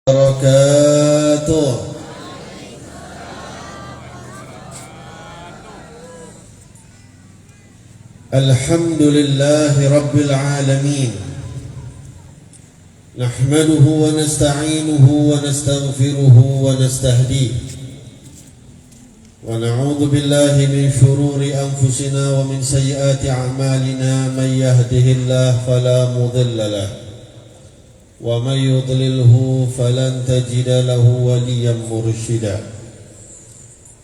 wabarakatuh. Alhamdulillahi rabbil alamin. Nahmaduhu wa nasta'inuhu wa nastaghfiruhu wa nastahdihi. Wa na'udzu billahi min shururi anfusina wa min sayyiati a'malina. Man yahdihillahu fala mudilla lahu wa man yudlilhu falan tajida lahu waliyyan mursyida.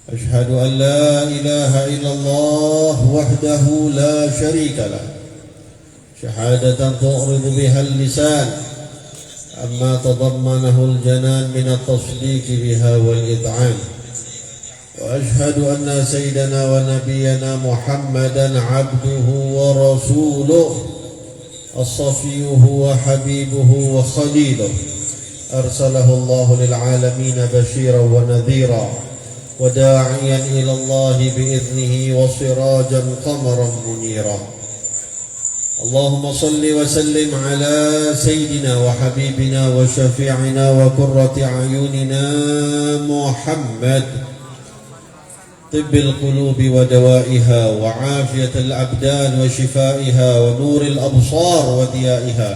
Ashhadu an la ilaha illallah wahdahu la syarika lah, syahadatan tu'ridu biha al-lisan amma tadammanahu al-janan min at-tasdiq biha wal-id'an. Wa ashhadu anna sayyidana wa nabiyyana Muhammadan abduhu wa rasuluhu as-safiyuhu wa habibuhu wa khaliluhu arsalahu Allahu lil alamin bashiran wa nadhira wa da'iyan ila Allah bi'idhnihi wa sirajan qamaran munira. Allahumma salli wa sallim ala sayyidina wa habibina wa syafi'ina wa qurrati a'yunina Muhammad طب القلوب ودوائها وعافية الأبدان وشفائها ونور الأبصار وضيائها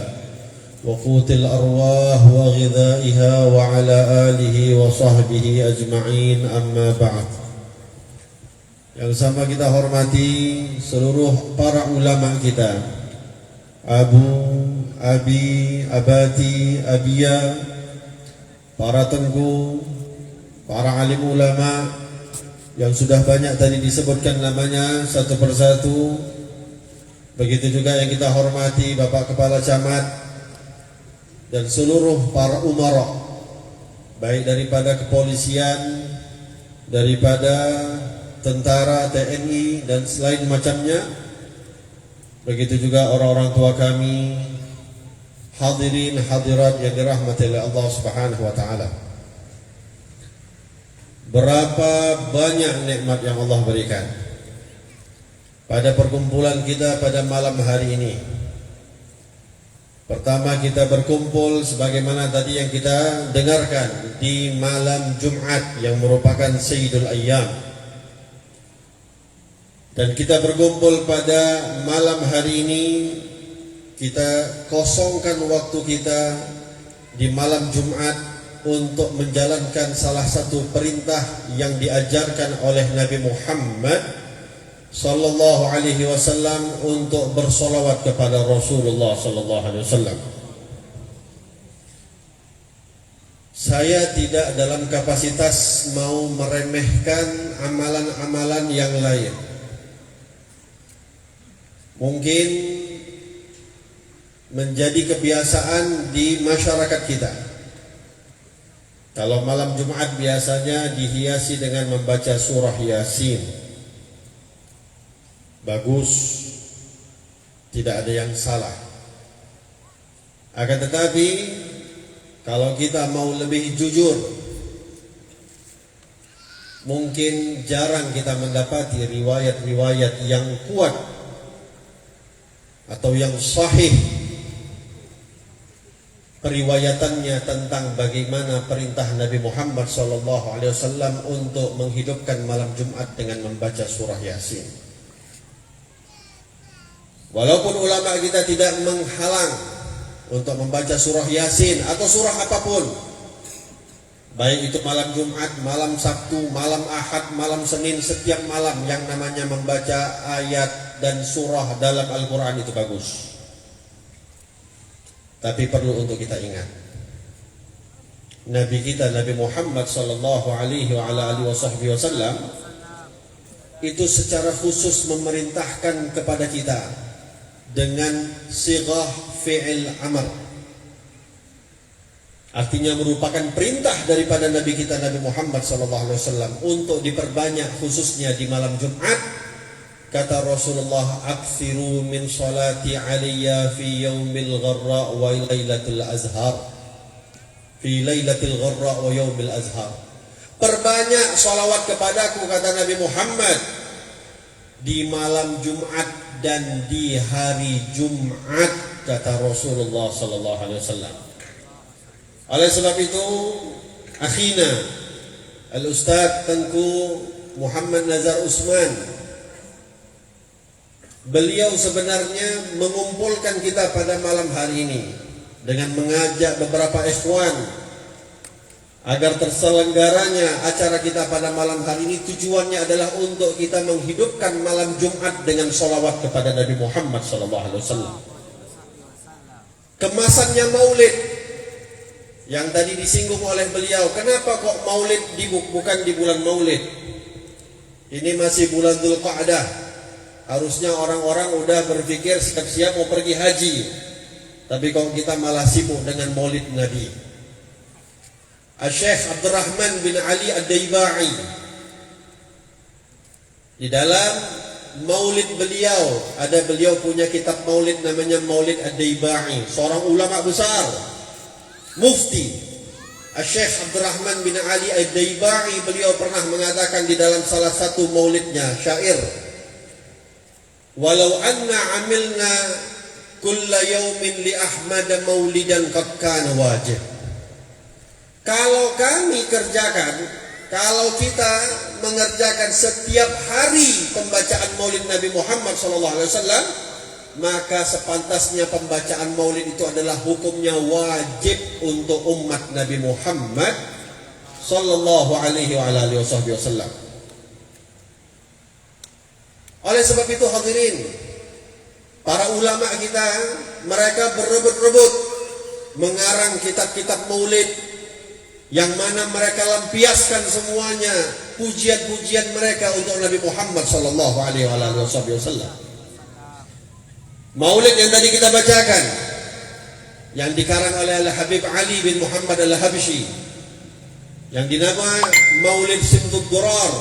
وقوت الأرواح وغذائها وعلى آله وصحبه أجمعين أما بعد. Yang sama kita hormati seluruh para ulama kita, Abu, Abi, Abati, Abia, para tengku, para alim ulama yang sudah banyak tadi disebutkan namanya satu persatu. Begitu juga yang kita hormati Bapak Kepala Camat dan seluruh para umara, baik daripada kepolisian, daripada tentara, TNI dan selain macamnya. Begitu juga orang-orang tua kami, hadirin hadirat yang dirahmati oleh Allah Subhanahu wa taala. Berapa banyak nikmat yang Allah berikan pada perkumpulan kita pada malam hari ini. Pertama, kita berkumpul sebagaimana tadi yang kita dengarkan di malam Jumat yang merupakan Sayyidul Ayyam. Dan kita berkumpul pada malam hari ini, kita kosongkan waktu kita di malam Jumat untuk menjalankan salah satu perintah yang diajarkan oleh Nabi Muhammad sallallahu alaihi wasallam untuk bersolawat kepada Rasulullah sallallahu alaihi wasallam. Saya tidak dalam kapasitas mau meremehkan amalan-amalan yang lain. Mungkin menjadi kebiasaan di masyarakat kita. Kalau malam Jumat biasanya dihiasi dengan membaca surah Yasin. Bagus, tidak ada yang salah. Akan tetapi kalau kita mau lebih jujur, mungkin jarang kita mendapati riwayat-riwayat yang kuat atau yang sahih periwayatannya tentang bagaimana perintah Nabi Muhammad SAW untuk menghidupkan malam Jumat dengan membaca surah Yasin. Walaupun ulama kita tidak menghalang untuk membaca surah Yasin atau surah apapun, baik itu malam Jumat, malam Sabtu, malam Ahad, malam Senin, setiap malam yang namanya membaca ayat dan surah dalam Al-Quran itu bagus. Tapi perlu untuk kita ingat, Nabi kita Nabi Muhammad sallallahu alaihi wasallam itu secara khusus memerintahkan kepada kita dengan sighah fi'il amr. Artinya merupakan perintah daripada Nabi kita Nabi Muhammad sallallahu alaihi wasallam untuk diperbanyak khususnya di malam Jumat. Kata Rasulullah, "Aktsiru min salati alayya fi yaumil gharra wa lailatul azhar." Fi lailatul gharra wa yaumil azhar. Perbanyak salawat kepadaku, kata Nabi Muhammad, di malam Jumat dan di hari Jumat, kata Rasulullah sallallahu alaihi wasallam. Oleh sebab itu, akhina Al-Ustadz Tengku Muhammad Nazar Usman, beliau sebenarnya mengumpulkan kita pada malam hari ini dengan mengajak beberapa ikhwan agar terselenggaranya acara kita pada malam hari ini. Tujuannya adalah untuk kita menghidupkan malam Jumat dengan sholawat kepada Nabi Muhammad SAW. Kemasannya maulid yang tadi disinggung oleh beliau, kenapa kok maulid bukan di bulan maulid? Ini masih bulan Dzulqa'dah. Harusnya orang-orang udah berpikir siap-siap mau pergi haji. Tapi kok kita malah sibuk dengan maulid Nabi. Syekh Abdurrahman bin Ali Ad-Daibai, di dalam maulid beliau, beliau punya kitab maulid namanya Maulid Ad-Daibai, seorang ulama besar, mufti. Syekh Abdurrahman bin Ali Ad-Daibai, beliau pernah mengatakan di dalam salah satu maulidnya syair, walau anna amilna kulla yaumin li Ahmad maulidan qad kana wajib. Kalau kami kerjakan, kalau kita mengerjakan setiap hari pembacaan maulid Nabi Muhammad SAW, maka sepantasnya pembacaan maulid itu adalah hukumnya wajib untuk umat Nabi Muhammad sallallahu alaihi wasallam. Oleh sebab itu hadirin, para ulama kita, mereka berebut-rebut mengarang kitab-kitab maulid yang mana mereka lampiaskan semuanya pujian-pujian mereka untuk Nabi Muhammad sallallahu alaihi wasallam. Maulid yang tadi kita bacakan, yang dikarang oleh Al-Habib Ali bin Muhammad Al-Habsyi, yang dinamai Maulid Simtud Durar,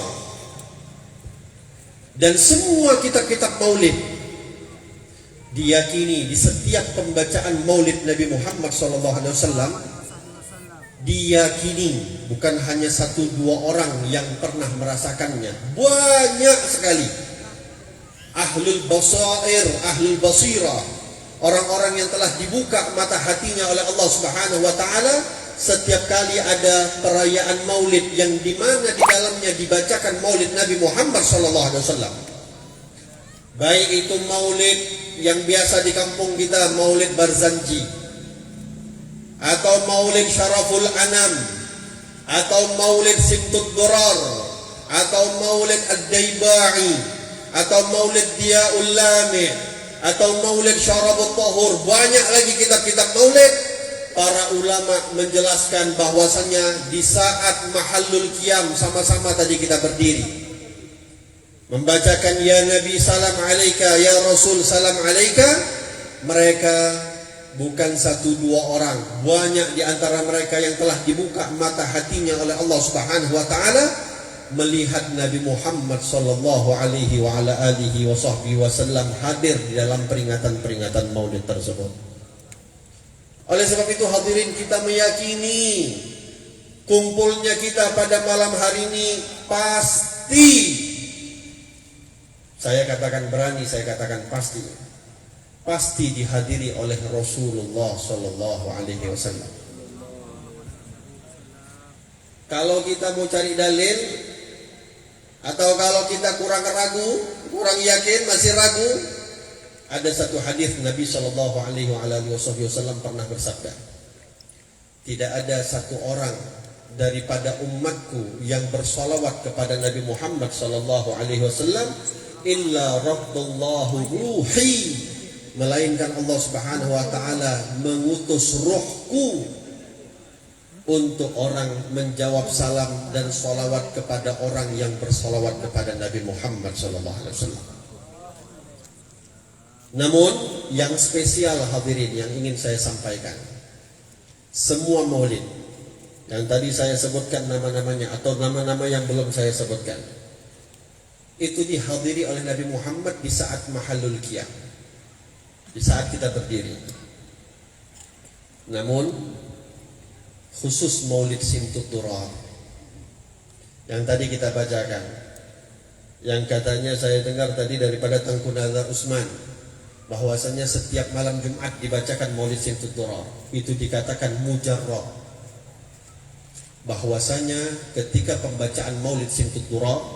dan semua kitab-kitab maulid diyakini di setiap pembacaan maulid Nabi Muhammad SAW, diyakini bukan hanya 1-2 orang yang pernah merasakannya, banyak sekali ahlul basair, ahlul basirah, orang-orang yang telah dibuka mata hatinya oleh Allah Subhanahu wa taala. Setiap kali ada perayaan maulid yang dimana di dalamnya dibacakan maulid Nabi Muhammad SAW, baik itu maulid yang biasa di kampung kita, maulid Barzanji, atau maulid Syaraful Anam, atau maulid Simtud Durar, atau maulid Ad-Daibai, atau maulid Diyaul Lami, atau maulid Syarabut Tahur. Banyak lagi kitab-kitab maulid. Para ulama menjelaskan bahwasannya di saat mahallul qiyam, sama-sama tadi kita berdiri membacakan ya Nabi salam alaika, ya Rasul salam alaika, mereka bukan 1-2 orang, banyak di antara mereka yang telah dibuka mata hatinya oleh Allah Subhanahu wa taala melihat Nabi Muhammad sallallahu alaihi wa ala alihi wasallam hadir di dalam peringatan-peringatan maulid tersebut. Oleh sebab itu hadirin, kita meyakini kumpulnya kita pada malam hari ini pasti, saya katakan berani, saya katakan pasti dihadiri oleh Rasulullah sallallahu alaihi wasallam. Kalau kita mau cari dalil, atau kalau kita kurang ragu, kurang yakin, masih ragu, ada satu hadis Nabi sallallahu alaihi wasallam pernah bersabda, tidak ada satu orang daripada umatku yang bersolawat kepada Nabi Muhammad sallallahu alaihi wasallam illa raddallahu ruhi, melainkan Allah Subhanahu wa taala mengutus ruhku untuk orang menjawab salam dan solawat kepada orang yang bersolawat kepada Nabi Muhammad sallallahu alaihi wasallam. Namun yang spesial hadirin yang ingin saya sampaikan, semua maulid yang tadi saya sebutkan nama-namanya atau nama-nama yang belum saya sebutkan, itu dihadiri oleh Nabi Muhammad di saat mahallul qiyam, di saat kita berdiri. Namun khusus maulid Simtud Durar yang tadi kita bacakan, yang katanya saya dengar tadi daripada Tengku Nazar Usman, bahwasanya setiap malam Jumat dibacakan maulid Simtud Durar, itu dikatakan mujarrad, bahwasanya ketika pembacaan Maulid Simtud Durab,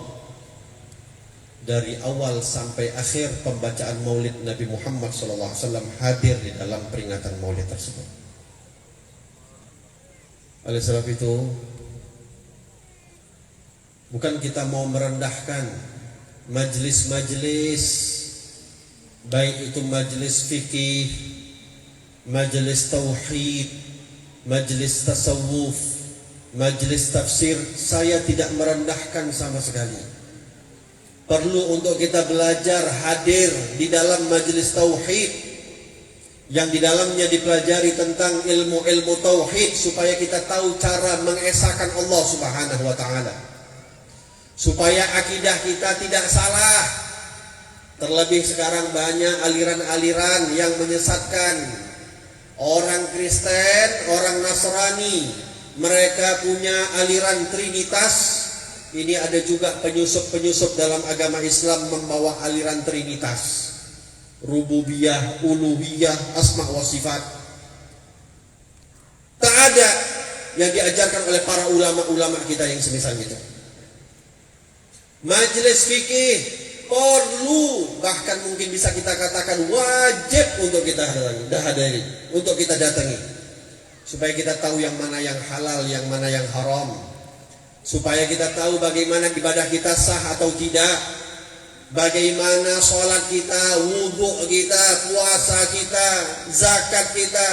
dari awal sampai akhir pembacaan Maulid Nabi Muhammad SAW hadir di dalam peringatan Maulid tersebut. Oleh sebab itu, bukan kita mau merendahkan majlis-majlis, baik itu majlis fikih, majlis tauhid, majlis tasawuf, majlis tafsir. Saya tidak merendahkan sama sekali. Perlu untuk kita belajar hadir di dalam majlis tauhid yang di dalamnya dipelajari tentang ilmu-ilmu tauhid, supaya kita tahu cara mengesahkan Allah Subhanahu wa taala, supaya akidah kita tidak salah. Terlebih sekarang banyak aliran-aliran yang menyesatkan orang Kristen, orang Nasrani. Mereka punya aliran Trinitas. Ini ada juga penyusup-penyusup dalam agama Islam membawa aliran Trinitas, rububiyah, uluhiyah, asma wa sifat. Tak ada yang diajarkan oleh para ulama-ulama kita yang semisal itu. Majelis fikih perlu, bahkan mungkin bisa kita katakan wajib untuk kita hadiri, untuk kita datangi, supaya kita tahu yang mana yang halal, yang mana yang haram, supaya kita tahu bagaimana ibadah kita sah atau tidak, bagaimana sholat kita, wudhu kita, puasa kita, zakat kita,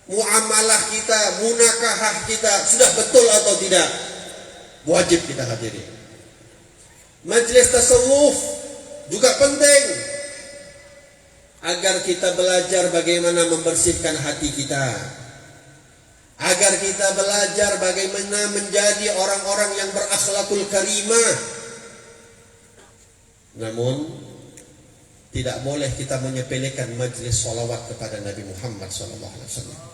muamalah kita, munakahah kita sudah betul atau tidak. Wajib kita hadiri. Majelis tasawuf juga penting, agar kita belajar bagaimana membersihkan hati kita, agar kita belajar bagaimana menjadi orang-orang yang berakhlakul karimah. Namun tidak boleh kita menyepelekan majlis sholawat kepada Nabi Muhammad SAW.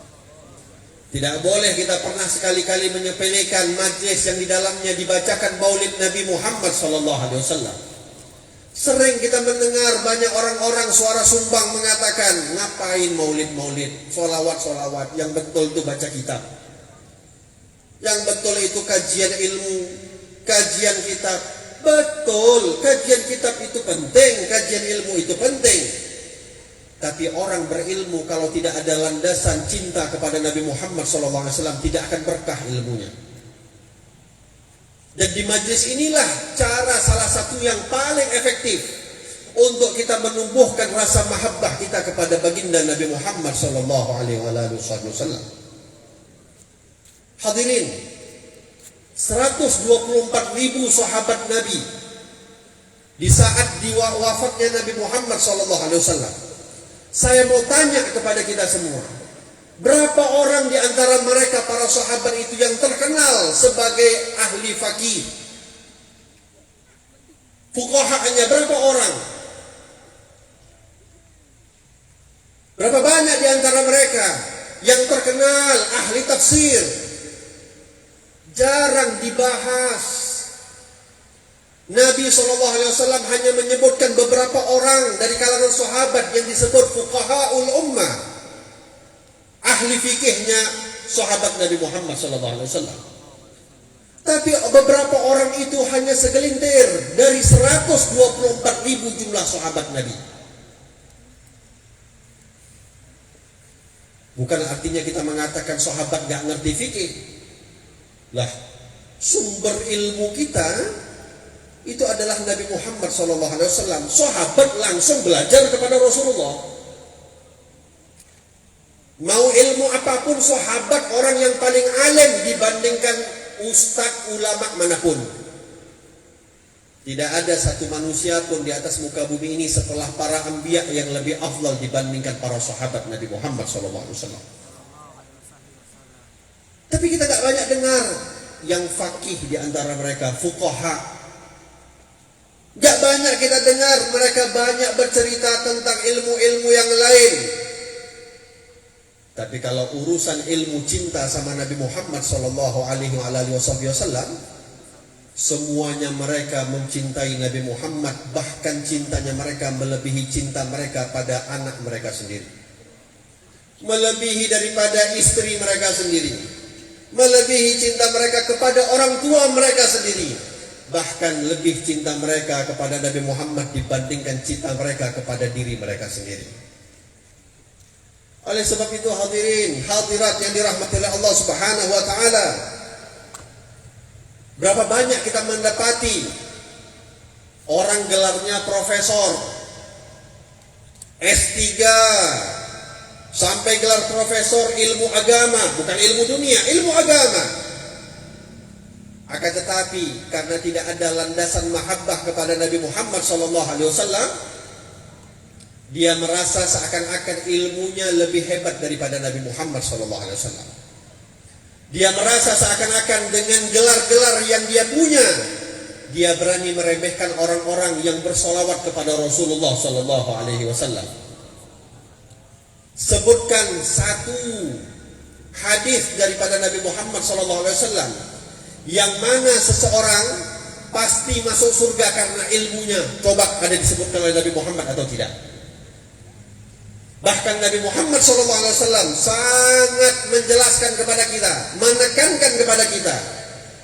Tidak boleh kita pernah sekali-kali menyepelekan majlis yang di dalamnya dibacakan maulid Nabi Muhammad SAW. Sering kita mendengar banyak orang-orang suara sumbang mengatakan, ngapain maulid-maulid, solawat-solawat. Yang betul itu baca kitab, yang betul itu kajian ilmu, kajian kitab. Betul, kajian kitab itu penting, kajian ilmu itu penting. Tapi orang berilmu kalau tidak ada landasan cinta kepada Nabi Muhammad SAW, tidak akan berkah ilmunya. Dan di majlis inilah cara salah satu yang paling efektif untuk kita menumbuhkan rasa mahabbah kita kepada baginda Nabi Muhammad SAW. Hadirin, 124.000 sahabat Nabi di saat wafatnya Nabi Muhammad SAW. Saya mau tanya kepada kita semua, berapa orang di antara mereka para sahabat itu yang terkenal sebagai ahli fakih? Fuqahanya berapa orang? Berapa banyak di antara mereka yang terkenal ahli tafsir? Jarang dibahas. Nabi SAW hanya menyebutkan beberapa orang dari kalangan sahabat yang disebut fuqahaul ummah, ahli fikihnya sahabat Nabi Muhammad SAW. Tapi beberapa orang itu hanya segelintir dari 124.000 jumlah sahabat Nabi. Bukan artinya kita mengatakan sahabat gak ngerti fikih. Lah, sumber ilmu kita itu adalah Nabi Muhammad SAW. Sahabat langsung belajar kepada Rasulullah. Mau ilmu apapun, sahabat orang yang paling alim dibandingkan ustadz ulama manapun. Tidak ada satu manusia pun di atas muka bumi ini setelah para anbiya yang lebih afdal dibandingkan para sahabat Nabi Muhammad SAW. Tapi kita tak banyak dengar yang fakih di antara mereka, fuqaha. Gak banyak kita dengar mereka banyak bercerita tentang ilmu-ilmu yang lain. Tapi kalau urusan ilmu cinta sama Nabi Muhammad SAW, semuanya mereka mencintai Nabi Muhammad. Bahkan cintanya mereka melebihi cinta mereka pada anak mereka sendiri, melebihi daripada istri mereka sendiri. melebihi cinta mereka kepada orang tua mereka sendiri, bahkan lebih cinta mereka kepada Nabi Muhammad dibandingkan cinta mereka kepada diri mereka sendiri. Oleh sebab itu hadirin hadirat yang dirahmati oleh Allah Subhanahu wa taala, berapa banyak kita mendapati orang gelarnya profesor, S3, sampai gelar profesor ilmu agama, bukan ilmu dunia, ilmu agama. Akan tetapi karena tidak ada landasan mahabbah kepada Nabi Muhammad SAW, dia merasa seakan-akan ilmunya lebih hebat daripada Nabi Muhammad SAW. Dia merasa seakan-akan dengan gelar-gelar yang dia punya, dia berani meremehkan orang-orang yang bersolawat kepada Rasulullah SAW. Sebutkan satu hadis daripada Nabi Muhammad SAW yang mana seseorang pasti masuk surga karena ilmunya. Coba ada disebutkan oleh Nabi Muhammad atau tidak? Bahkan Nabi Muhammad SAW sangat menjelaskan kepada kita, menekankan kepada kita,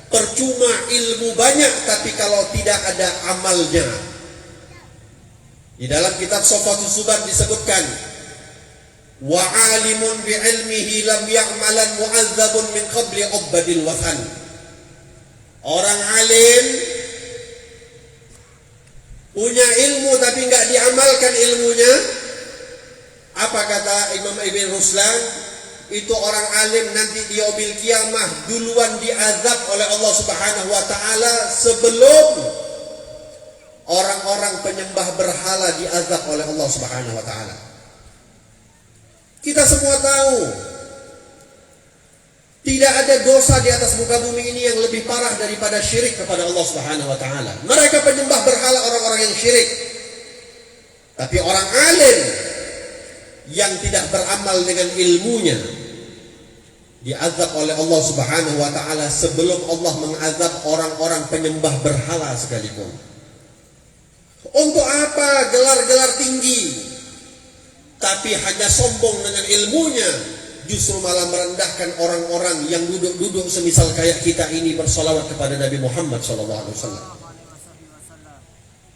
percuma ilmu banyak tapi kalau tidak ada amalnya. Di dalam kitab Sofatus Subhan disebutkan, wa alimun bi ilmihi lam ya'malan mu'adzabun min qabli ubadil wathan. Orang alim punya ilmu tapi enggak diamalkan ilmunya. Apa kata Imam Ibn Ruslan? Itu orang alim nanti di yaumil kiamah duluan diazab oleh Allah Subhanahu wa taala sebelum orang-orang penyembah berhala diazab oleh Allah Subhanahu wa taala. Kita semua tahu tidak ada dosa di atas muka bumi ini yang lebih parah daripada syirik kepada Allah Subhanahu wa taala. Mereka penyembah berhala, orang-orang yang syirik. Tapi orang alim yang tidak beramal dengan ilmunya diazab oleh Allah Subhanahu wa taala sebelum Allah mengazab orang-orang penyembah berhala sekalipun. Untuk apa gelar-gelar tinggi tapi hanya sombong dengan ilmunya, justru malah merendahkan orang-orang yang duduk-duduk semisal kayak kita ini bersolawat kepada Nabi Muhammad SAW.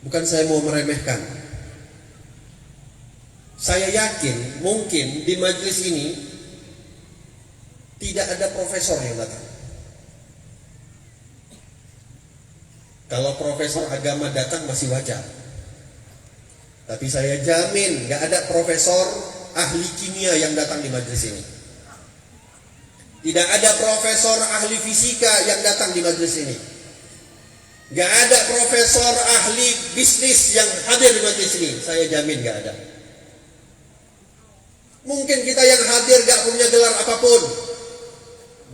Bukan saya mau meremehkan. Saya yakin mungkin di majelis ini tidak ada profesor yang datang. Kalau profesor agama datang masih wajar. Tapi saya jamin gak ada profesor ahli kimia yang datang di majelis ini. Tidak ada profesor ahli fisika yang datang di majelis ini. Gak ada profesor ahli bisnis yang hadir di majelis ini. Saya jamin gak ada. Mungkin kita yang hadir gak punya gelar apapun.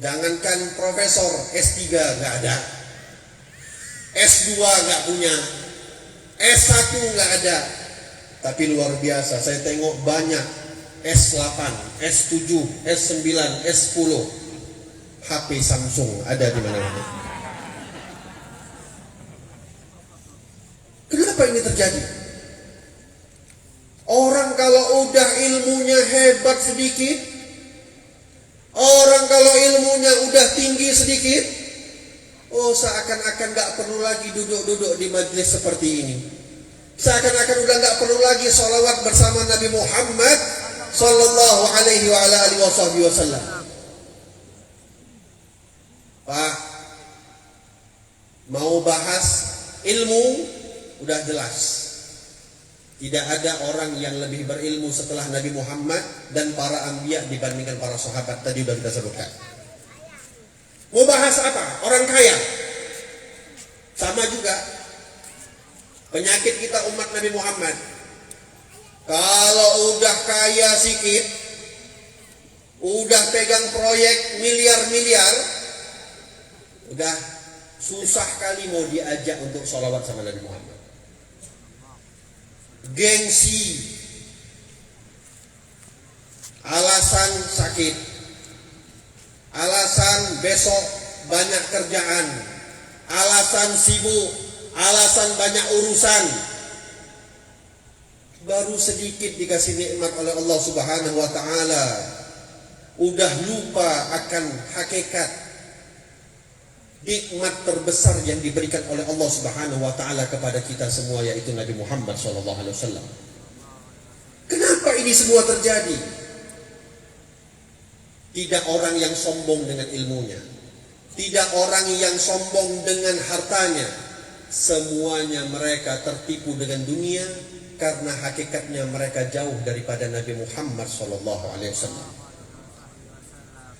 Jangankan profesor, S3 gak ada, S2 gak punya, S1 gak ada. Tapi luar biasa, saya tengok banyak S8, S7, S9, S10, HP Samsung ada di mana-mana. Kenapa ini terjadi? Orang kalau udah ilmunya hebat sedikit, orang kalau ilmunya udah tinggi sedikit, oh seakan-akan gak perlu lagi duduk-duduk di majelis seperti ini. Seakan-akan udah gak perlu lagi sholawat bersama Nabi Muhammad sallallahu alaihi wa ala alihi wasallam. Pak, mau bahas ilmu udah jelas. Tidak ada orang yang lebih berilmu setelah Nabi Muhammad dan para anbiya dibandingkan para sahabat. Tadi sudah kita sebutkan. Mau bahas apa? Orang kaya. Sama juga penyakit kita umat Nabi Muhammad. Kalau udah kaya sikit, udah pegang proyek miliar-miliar, udah susah kali mau diajak untuk sholawat sama Nabi Muhammad. Gengsi, alasan sakit, alasan besok banyak kerjaan, alasan sibuk, alasan banyak urusan. Baru sedikit dikasih nikmat oleh Allah Subhanahu wa taala, udah lupa akan hakikat nikmat terbesar yang diberikan oleh Allah Subhanahu wa taala kepada kita semua, yaitu Nabi Muhammad sallallahu alaihi wasallam. Kenapa ini semua terjadi? Tidak orang yang sombong dengan ilmunya, tidak orang yang sombong dengan hartanya. Semuanya mereka tertipu dengan dunia karena hakikatnya mereka jauh daripada Nabi Muhammad sallallahu alaihi wasallam.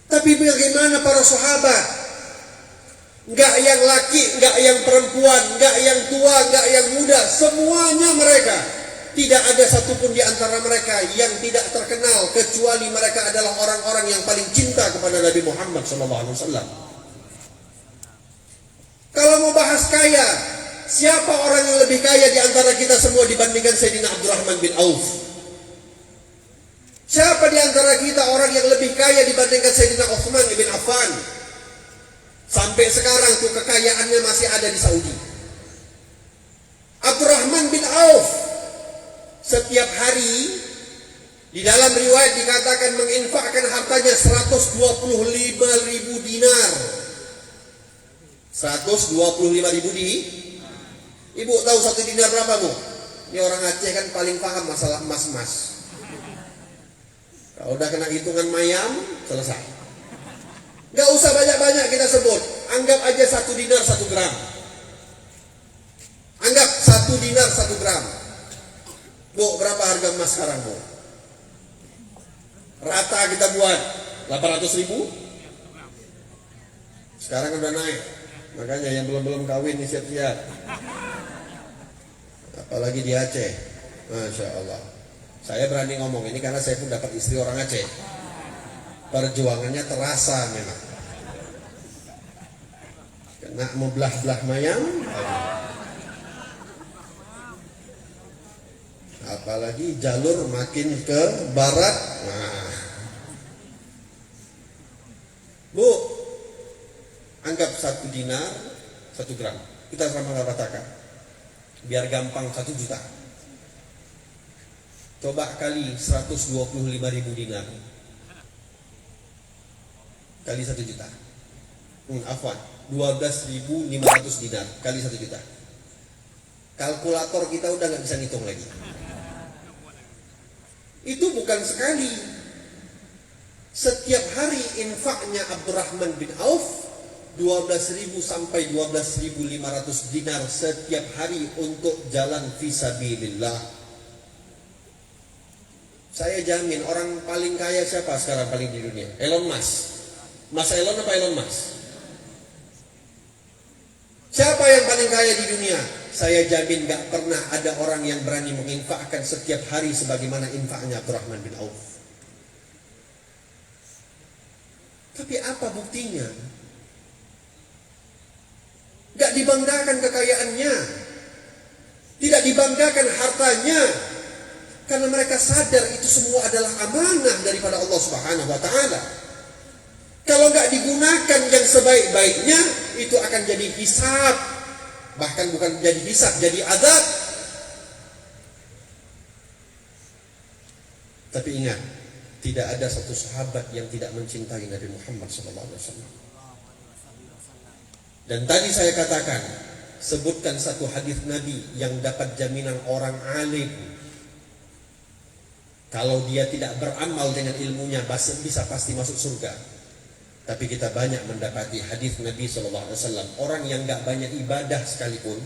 Tapi bagaimana para sahabat? Enggak yang laki, enggak yang perempuan, enggak yang tua, enggak yang muda, semuanya mereka. Tidak ada satupun di antara mereka yang tidak terkenal, kecuali mereka adalah orang-orang yang paling cinta kepada Nabi Muhammad SAW. Kalau mau bahas kaya, siapa orang yang lebih kaya di antara kita semua dibandingkan Sayyidina Abdurrahman bin Auf? Siapa di antara kita orang yang lebih kaya dibandingkan Sayyidina Utsman bin Affan? Sampai sekarang tuh kekayaannya masih ada di Saudi. Abdurrahman bin Auf setiap hari di dalam riwayat dikatakan menginfakkan hartanya 125.000 dinar. 125.000 di. Ibu tahu satu dinar berapa, Bu? Ini orang Aceh kan paling paham masalah emas-emas. Kalau udah kena hitungan mayam, selesai. Gak usah banyak-banyak kita sebut. Anggap aja 1 dinar 1 gram. Anggap 1 dinar 1 gram. Bu, berapa harga emas sekarang, Bu? Rata kita buat 800.000. Sekarang udah naik. Makanya yang belum kawin nih siap-siap. Apalagi di Aceh. Masya Allah. Saya berani ngomong ini karena saya pun dapat istri orang Aceh. Perjuangannya terasa memang. Kena membelah-belah mayam. Apalagi jalur makin ke barat. Nah. Bu, anggap 1 dinar 1 gram. Kita sama ratakan. Biar gampang 1 juta. Coba kali 125.000 dinar. Kali 1 juta. Afwan, 12.500 dinar kali 1 juta. Kalkulator kita udah gak bisa ngitung lagi. Itu bukan sekali. Setiap hari infaknya Abdurrahman bin Auf 12.000 sampai 12.500 dinar setiap hari untuk jalan fisabilillah. Saya jamin orang paling kaya siapa sekarang paling di dunia? Elon Musk. Mas Elon apa Elon Musk? Siapa yang paling kaya di dunia? Saya jamin gak pernah ada orang yang berani menginfakkan setiap hari sebagaimana infaknya Abdurrahman bin Auf. Tapi apa buktinya? Gak dibanggakan kekayaannya, tidak dibanggakan hartanya, karena mereka sadar itu semua adalah amanah daripada Allah Subhanahu wa taala. Kalau gak digunakan yang sebaik-baiknya, itu akan jadi hisab. Bahkan bukan jadi hisab, jadi azab. Tapi ingat, tidak ada satu sahabat yang tidak mencintai Nabi Muhammad SAW. Dan tadi saya katakan, sebutkan satu hadis Nabi yang dapat jaminan orang alim. Kalau dia tidak beramal dengan ilmunya, bisa pasti masuk surga. Tapi kita banyak mendapati hadis Nabi SAW. Orang yang gak banyak ibadah sekalipun,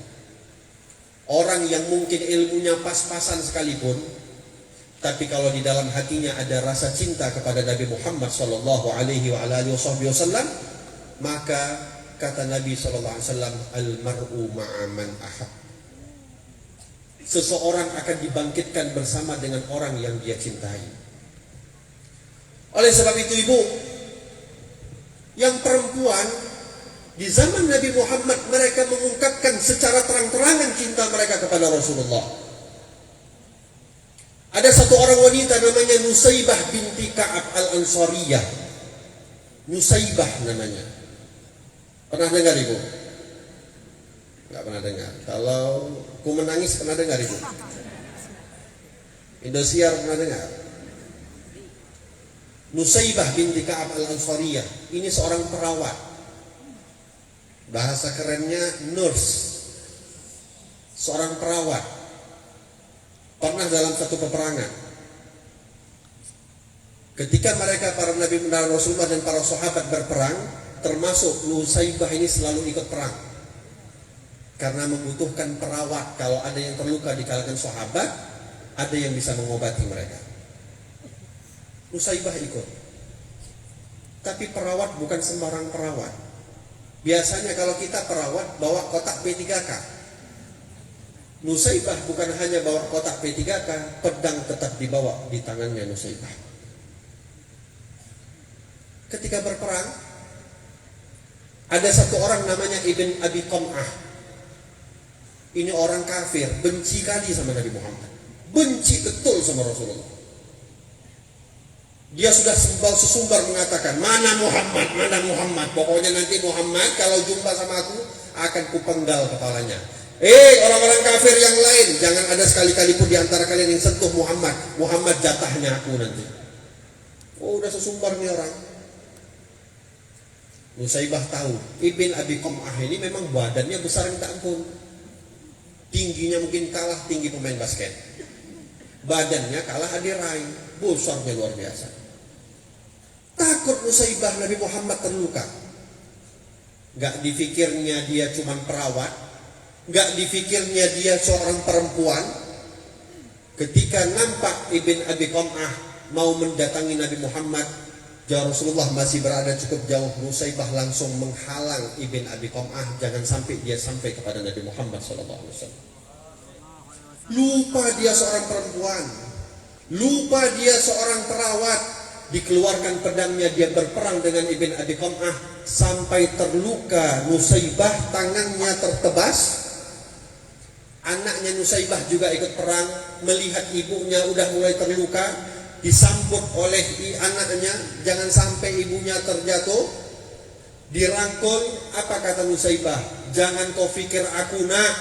orang yang mungkin ilmunya pas-pasan sekalipun, tapi kalau di dalam hatinya ada rasa cinta kepada Nabi Muhammad SAW, maka kata Nabi SAW, al-mar'u ma'aman ahab. Seseorang akan dibangkitkan bersama dengan orang yang dia cintai. Oleh sebab itu, ibu, yang perempuan di zaman Nabi Muhammad, mereka mengungkapkan secara terang-terangan cinta mereka kepada Rasulullah. Ada satu orang wanita namanya Nusaybah binti Ka'ab al-Ansariyah. Nusaybah namanya. Pernah dengar ibu? Enggak pernah dengar. Kalau Ku Menangis pernah dengar ibu? Indosiar pernah dengar? Nusaybah binti Ka'ab al-Ansariyah ini seorang perawat. Bahasa kerennya nurse, seorang perawat. Pernah dalam satu peperangan, ketika mereka para Nabi Rasulullah dan para sahabat berperang, termasuk Nusaybah ini selalu ikut perang karena membutuhkan perawat. Kalau ada yang terluka di kalangan sahabat, ada yang bisa mengobati mereka. Nusaybah ikut. Tapi perawat bukan sembarang perawat. Biasanya kalau kita perawat bawa kotak P3K. Nusaybah bukan hanya bawa kotak P3K, pedang tetap dibawa di tangannya Nusaybah. Ketika berperang, ada satu orang namanya Ibn Abi Qam'ah. Ini orang kafir, benci kali sama Nabi Muhammad. Benci betul sama Rasulullah. Dia sudah sesumbar mengatakan, mana Muhammad, pokoknya nanti Muhammad kalau jumpa sama aku akan kupenggal kepalanya. Orang-orang kafir yang lain, jangan ada sekali-kali pun di antara kalian yang sentuh Muhammad jatahnya aku nanti. Udah sesumbar nih orang. Nusaybah tahu Ibn Abi Qam'ah ini memang badannya besar minta ampun. Tingginya mungkin kalah tinggi pemain basket. Badannya kalah adirai, besarnya luar biasa. Takut Nusaybah Nabi Muhammad terluka. Gak dipikirnya dia cuma perawat, gak dipikirnya dia seorang perempuan. Ketika nampak Ibn Abi Qam'ah mau mendatangi Nabi Muhammad, Rasulullah masih berada cukup jauh. Nusaybah langsung menghalang Ibn Abi Qam'ah, jangan sampai dia sampai kepada Nabi Muhammad SAW. Lupa dia seorang perempuan, lupa dia seorang perawat. Dikeluarkan pedangnya, dia berperang dengan Ibn Abi Qam'ah sampai terluka. Nusaybah tangannya tertebas. Anaknya Nusaybah juga ikut perang, melihat ibunya udah mulai terluka, disambut oleh anaknya, jangan sampai ibunya terjatuh. Dirangkul, apa kata Nusaybah? Jangan kau pikir aku nak,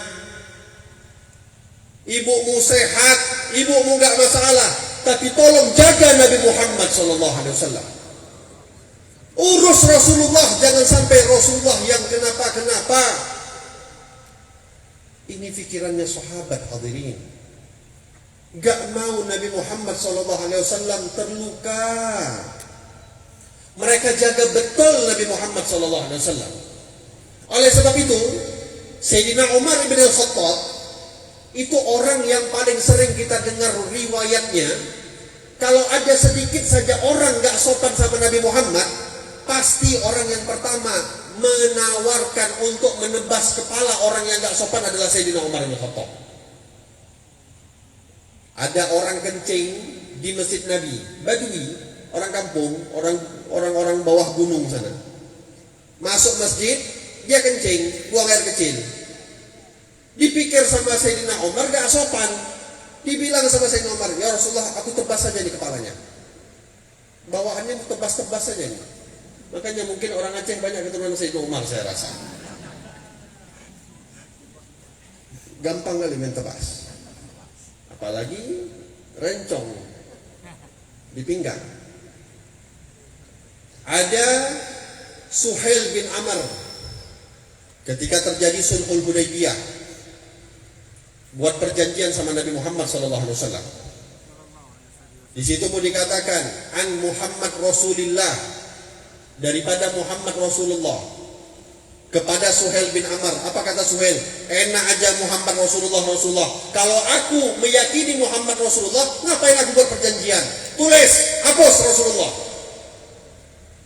ibumu sehat, ibumu gak masalah, tapi tolong jaga Nabi Muhammad SAW. Urus Rasulullah, jangan sampai Rasulullah yang kenapa-kenapa. Ini pikirannya sahabat hadirin. Gak mau Nabi Muhammad SAW terluka. Mereka jaga betul Nabi Muhammad SAW. Oleh sebab itu, Sayyidina Umar ibn al-Khattab itu orang yang paling sering kita dengar riwayatnya. Kalau ada sedikit saja orang gak sopan sama Nabi Muhammad, pasti orang yang pertama menawarkan untuk menebas kepala orang yang gak sopan adalah Sayyidina Umar bin Khattab. Ada orang kencing di masjid Nabi, Badui, orang kampung, orang bawah gunung sana. Masuk masjid, dia kencing, buang air kecil. Dipikir sama Sayyidina Umar gak sopan. Dibilang sama Sayyidina Umar, ya Rasulullah, aku tebas saja di kepalanya. Bawahannya tebas-tebas saja nih. Makanya mungkin orang Aceh banyak keturunan Sayyidina Umar, saya rasa. Gampang kali main tebas. Apalagi rencong di pinggang. Ada Suhail bin Amr ketika terjadi Sulhul Hudaybiyah, buat perjanjian sama Nabi Muhammad SAW. Di situ pun dikatakan an Muhammad Rasulillah, daripada Muhammad Rasulullah, kepada Suhail bin Amr. Apa kata Suhail? Enak aja Muhammad Rasulullah. Kalau aku meyakini Muhammad Rasulullah, ngapain aku buat perjanjian? Tulis, hapus Rasulullah.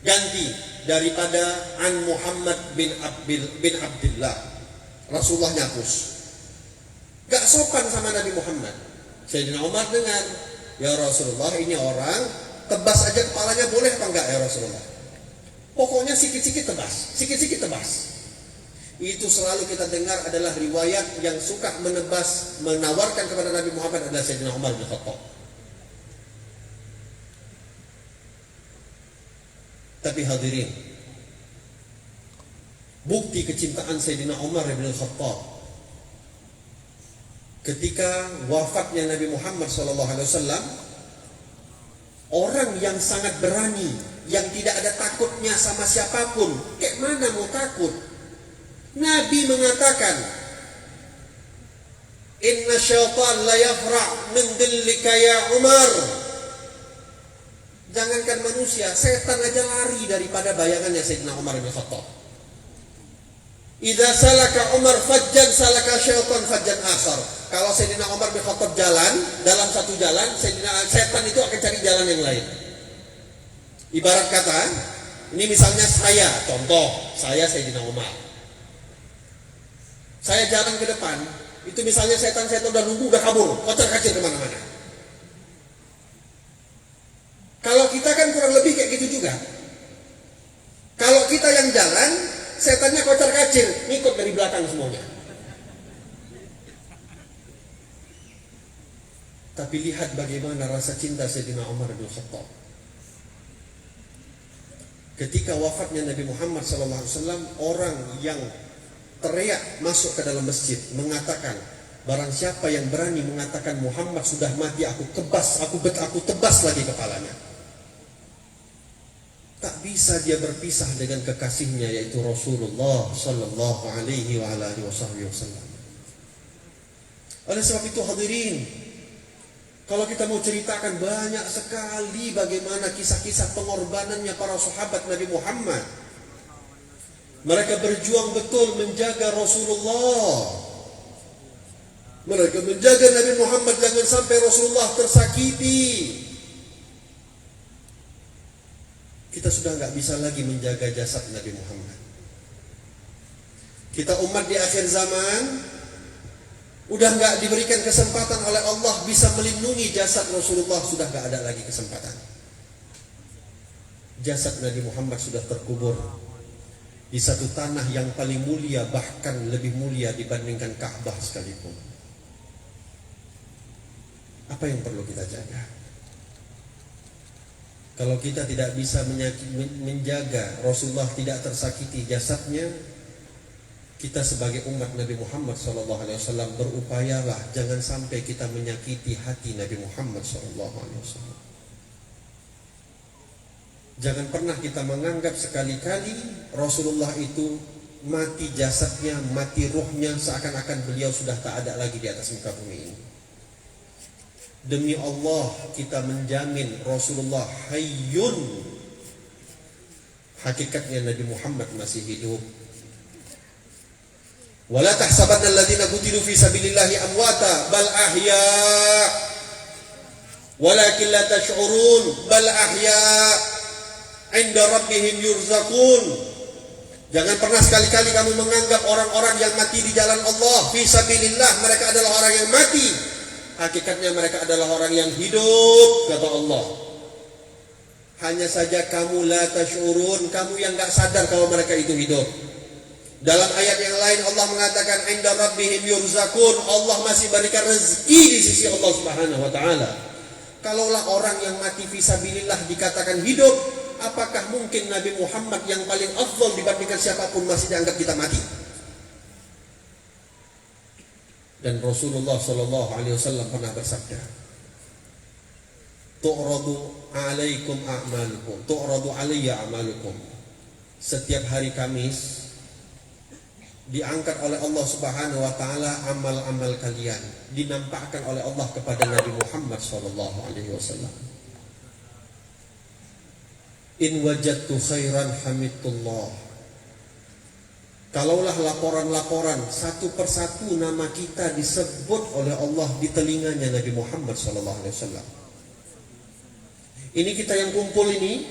Ganti daripada an Muhammad bin Abdullah. Rasulullah hapus. Gak sopan sama Nabi Muhammad. Sayyidina Umar dengar, ya Rasulullah, ini orang tebas aja kepalanya boleh apa enggak ya Rasulullah? Pokoknya sikit-sikit tebas. Itu selalu kita dengar adalah riwayat yang suka menebas, menawarkan kepada Nabi Muhammad adalah Sayyidina Umar bin Khattab. Tapi hadirin, bukti kecintaan Sayyidina Umar bin Khattab ketika wafatnya Nabi Muhammad SAW, orang yang sangat berani, yang tidak ada takutnya sama siapapun. Kayak mana mau takut? Nabi mengatakan, inna syaitan la yafra' min dhillika ya Umar. Jangankan manusia, setan aja lari daripada bayangannya Sayyidina Umar bin Khattab. Idza salaka Umar fajjan salaka syaitan fajjan akhar. Kalau Sayyidina Umar bin Khattab jalan dalam satu jalan, setan itu akan cari jalan yang lain. Ibarat kata, ini misalnya saya, contoh, saya Sayyidina Umar. Saya jalan ke depan, itu misalnya setan-setan udah nunggu, udah kabur, kocar-kacir kemana-mana. Kalau kita kan kurang lebih kayak gitu juga. Kalau kita yang jalan, setannya kocar-kacir, ngikut dari belakang semuanya. Tapi lihat bagaimana rasa cinta Sayyidina Umar bin Khattab. Ketika wafatnya Nabi Muhammad SAW, orang yang teriak masuk ke dalam masjid mengatakan, barang siapa yang berani mengatakan Muhammad sudah mati, aku tebas lagi kepalanya. Tak bisa dia berpisah dengan kekasihnya, yaitu Rasulullah Sallallahu Alaihi Wasallam. Oleh sebab itu hadirin, kalau kita mau ceritakan banyak sekali bagaimana kisah-kisah pengorbanannya para sahabat Nabi Muhammad. Mereka berjuang betul menjaga Rasulullah. Mereka menjaga Nabi Muhammad jangan sampai Rasulullah tersakiti. Kita sudah nggak bisa lagi menjaga jasad Nabi Muhammad. Kita umat di akhir zaman udah nggak diberikan kesempatan oleh Allah bisa melindungi jasad Rasulullah, sudah nggak ada lagi kesempatan. Jasad Nabi Muhammad sudah terkubur di satu tanah yang paling mulia, bahkan lebih mulia dibandingkan Ka'bah sekalipun. Apa yang perlu kita jaga? Kalau kita tidak bisa menjaga Rasulullah tidak tersakiti jasadnya, kita sebagai umat Nabi Muhammad SAW berupayalah jangan sampai kita menyakiti hati Nabi Muhammad SAW. Jangan pernah kita menganggap sekali-kali Rasulullah itu mati jasadnya, mati ruhnya, seakan-akan beliau sudah tak ada lagi di atas muka bumi ini. Demi Allah kita menjamin Rasulullah hayyun. Hakikatnya Nabi Muhammad masih hidup. Wala tahsabanna alladziina qutilu fi sabilillahi amwata bal ahya walakin la tash'urun bal ahya 'inda rabbihim yurzaqun. Jangan pernah sekali-kali kamu menganggap orang-orang yang mati di jalan Allah fi sabilillah mereka adalah orang yang mati. Hakikatnya mereka adalah orang yang hidup, kata Allah. Hanya saja kamu la tash'urun, kamu yang gak sadar kalau mereka itu hidup. Dalam ayat yang lain Allah mengatakan inda rabbihim yurzakun, Allah masih berikan rezeki di sisi Allah Subhanahu wa taala. Kalaulah orang yang mati fisabilillah dikatakan hidup, apakah mungkin Nabi Muhammad yang paling afdal dibandingkan siapapun masih dianggap kita mati? Dan Rasulullah SAW pernah bersabda, tu'radu alaikum a'malukum, tu'radu alayya a'malukum. Setiap hari Kamis diangkat oleh Allah Subhanahu wa taala amal-amal kalian, dinampakkan oleh Allah kepada Nabi Muhammad SAW. In wajadtu khairan hamidullah. Kalaulah laporan-laporan satu persatu nama kita disebut oleh Allah di telinganya Nabi Muhammad SAW. Ini kita yang kumpul ini,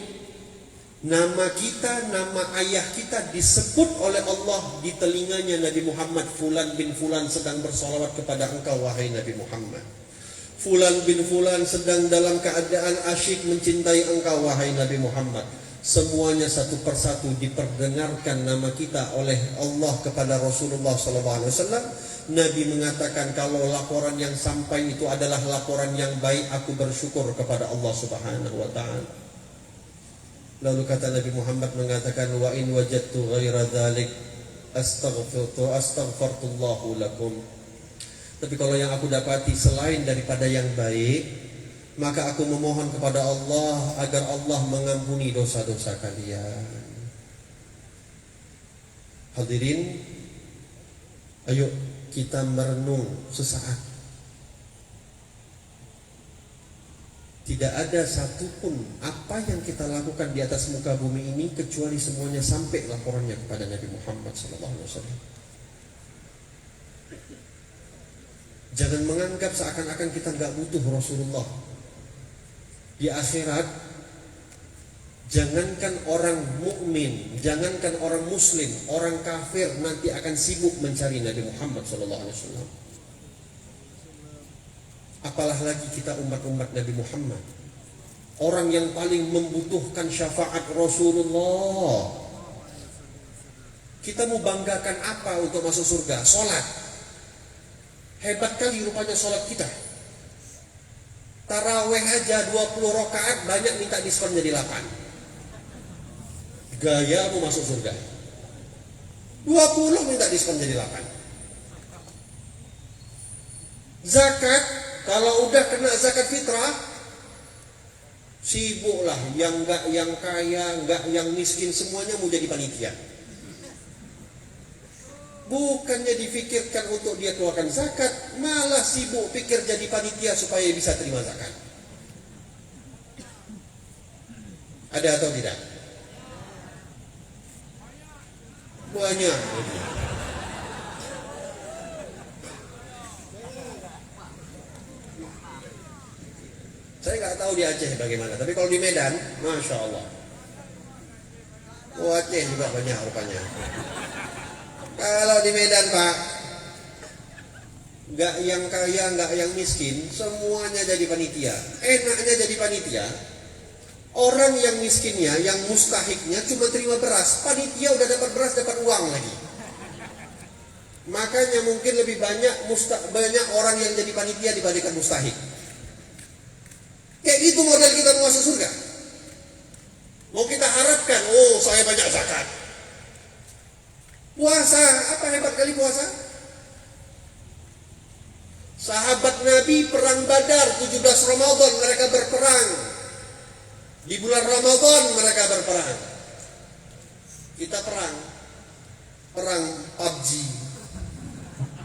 nama kita, nama ayah kita disebut oleh Allah di telinganya Nabi Muhammad. Fulan bin Fulan sedang bersolawat kepada engkau wahai Nabi Muhammad. Fulan bin Fulan sedang dalam keadaan asyik mencintai engkau wahai Nabi Muhammad. Semuanya satu persatu diperdengarkan nama kita oleh Allah kepada Rasulullah SAW. Nabi mengatakan kalau laporan yang sampai itu adalah laporan yang baik, aku bersyukur kepada Allah Subhanahu wa taala. Lalu kata Nabi Muhammad mengatakan wa in wajadtu ghaira dzalik astaghfirullahu lakum. Tapi kalau yang aku dapati selain daripada yang baik, maka aku memohon kepada Allah agar Allah mengampuni dosa-dosa kalian. Hadirin, Ayo kita merenung sesaat. Tidak ada satupun apa yang kita lakukan di atas muka bumi ini kecuali semuanya sampai laporannya kepada Nabi Muhammad SAW. Jangan menganggap seakan-akan kita nggak butuh Rasulullah. Di akhirat, jangankan orang mukmin, jangankan orang muslim, orang kafir nanti akan sibuk mencari Nabi Muhammad SAW. Apalah lagi kita umat-umat Nabi Muhammad, orang yang paling membutuhkan syafaat Rasulullah. Kita mau banggakan apa untuk masuk surga? Sholat. Hebat kali rupanya sholat kita. Taraweh aja 20 rakaat banyak minta diskon jadi 8. Gaya mau masuk surga. 20 minta diskon jadi 8. Zakat, kalau udah kena zakat fitrah, sibuklah yang enggak, yang kaya, enggak, yang miskin, semuanya mau jadi panitia. Bukannya difikirkan untuk dia keluarkan zakat, malah sibuk pikir jadi panitia supaya bisa terima zakat. Ada atau tidak? Banyak. Saya nggak tahu di Aceh bagaimana, tapi kalau di Medan, Masya Allah. Oh, Aceh juga banyak rupanya. Kalau di Medan, Pak, nggak yang kaya, nggak yang miskin, semuanya jadi panitia. Enaknya jadi panitia, orang yang miskinnya, yang mustahiknya cuma terima beras, panitia udah dapat beras, dapat uang lagi. Makanya mungkin lebih banyak orang yang jadi panitia dibandingkan mustahik. Kayak gitu model kita mau masuk surga. Mau kita harapkan, oh saya banyak zakat. Puasa, apa hebat kali puasa? Sahabat Nabi perang Badar 17 Ramadan mereka berperang. Di bulan Ramadan mereka berperang. Kita perang PUBG,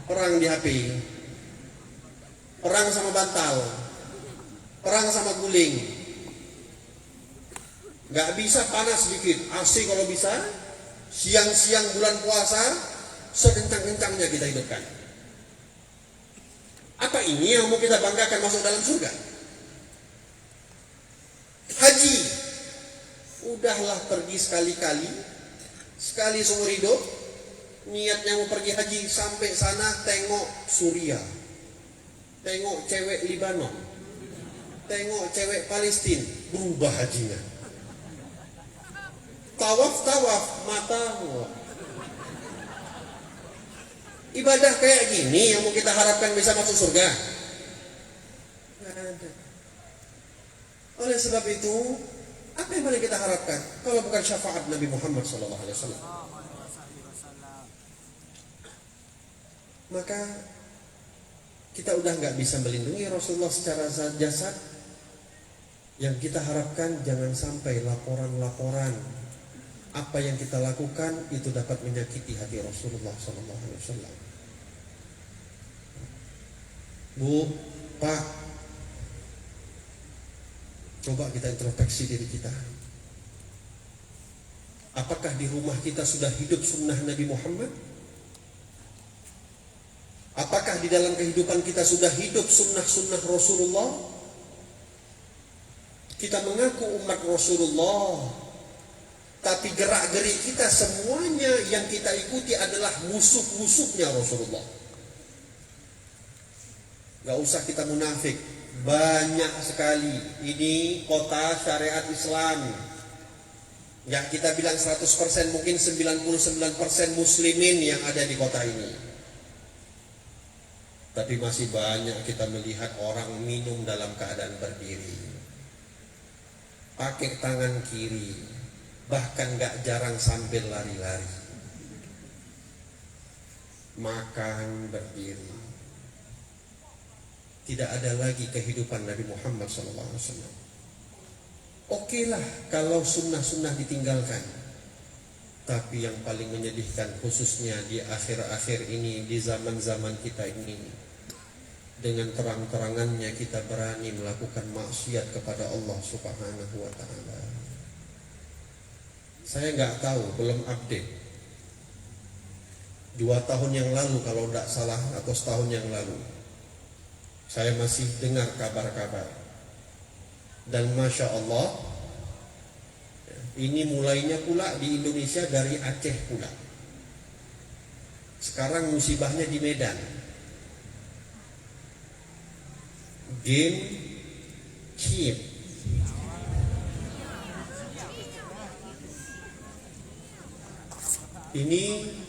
perang di HP, perang sama bantal, perang sama guling. Gak bisa panas sedikit, AC kalau bisa. Siang-siang bulan puasa, sekencang-kencangnya kita hidupkan. Apa ini yang mau kita banggakan masuk dalam surga? Haji, udahlah pergi sekali-kali, sekali seumur hidup. Niatnya mau pergi haji, sampai sana tengok Suriah, tengok cewek Libanon, tengok cewek Palestina, berubah hajinya. Tawaf mata. Ibadah kayak gini yang mau kita harapkan bisa masuk surga? Nggak ada. Oleh sebab itu, apa yang boleh kita harapkan kalau bukan syafaat Nabi Muhammad SAW? Maka kita udah nggak bisa melindungi Rasulullah secara jasad. Yang kita harapkan jangan sampai laporan-laporan apa yang kita lakukan itu dapat menyakiti hati Rasulullah SAW. Bu, Pak, coba kita introspeksi diri kita. Apakah di rumah kita sudah hidup sunnah Nabi Muhammad? Apakah di dalam kehidupan kita sudah hidup sunnah-sunnah Rasulullah? Kita mengaku umat Rasulullah, tapi gerak-gerik kita semuanya yang kita ikuti adalah musuh-musuhnya Rasulullah. Gak usah kita munafik. Banyak sekali ini kota syariat Islam. Ya kita bilang 100%, mungkin 99% muslimin yang ada di kota ini. Tapi masih banyak kita melihat orang minum dalam keadaan berdiri, pakai tangan kiri, bahkan gak jarang sambil lari-lari, makan berdiri. Tidak ada lagi kehidupan Nabi Muhammad SAW. Oke lah kalau sunnah-sunnah ditinggalkan, Tapi yang paling menyedihkan khususnya di akhir-akhir ini, di zaman-zaman kita ini, dengan terang-terangannya kita berani melakukan maksiat kepada Allah Subhanahu wa ta'ala. Saya nggak tahu, belum update. 2 tahun yang lalu kalau tidak salah, atau setahun yang lalu, saya masih dengar kabar-kabar. Dan Masya Allah, ini mulainya pula di Indonesia dari Aceh pula. Sekarang musibahnya di Medan. Game chip. Ini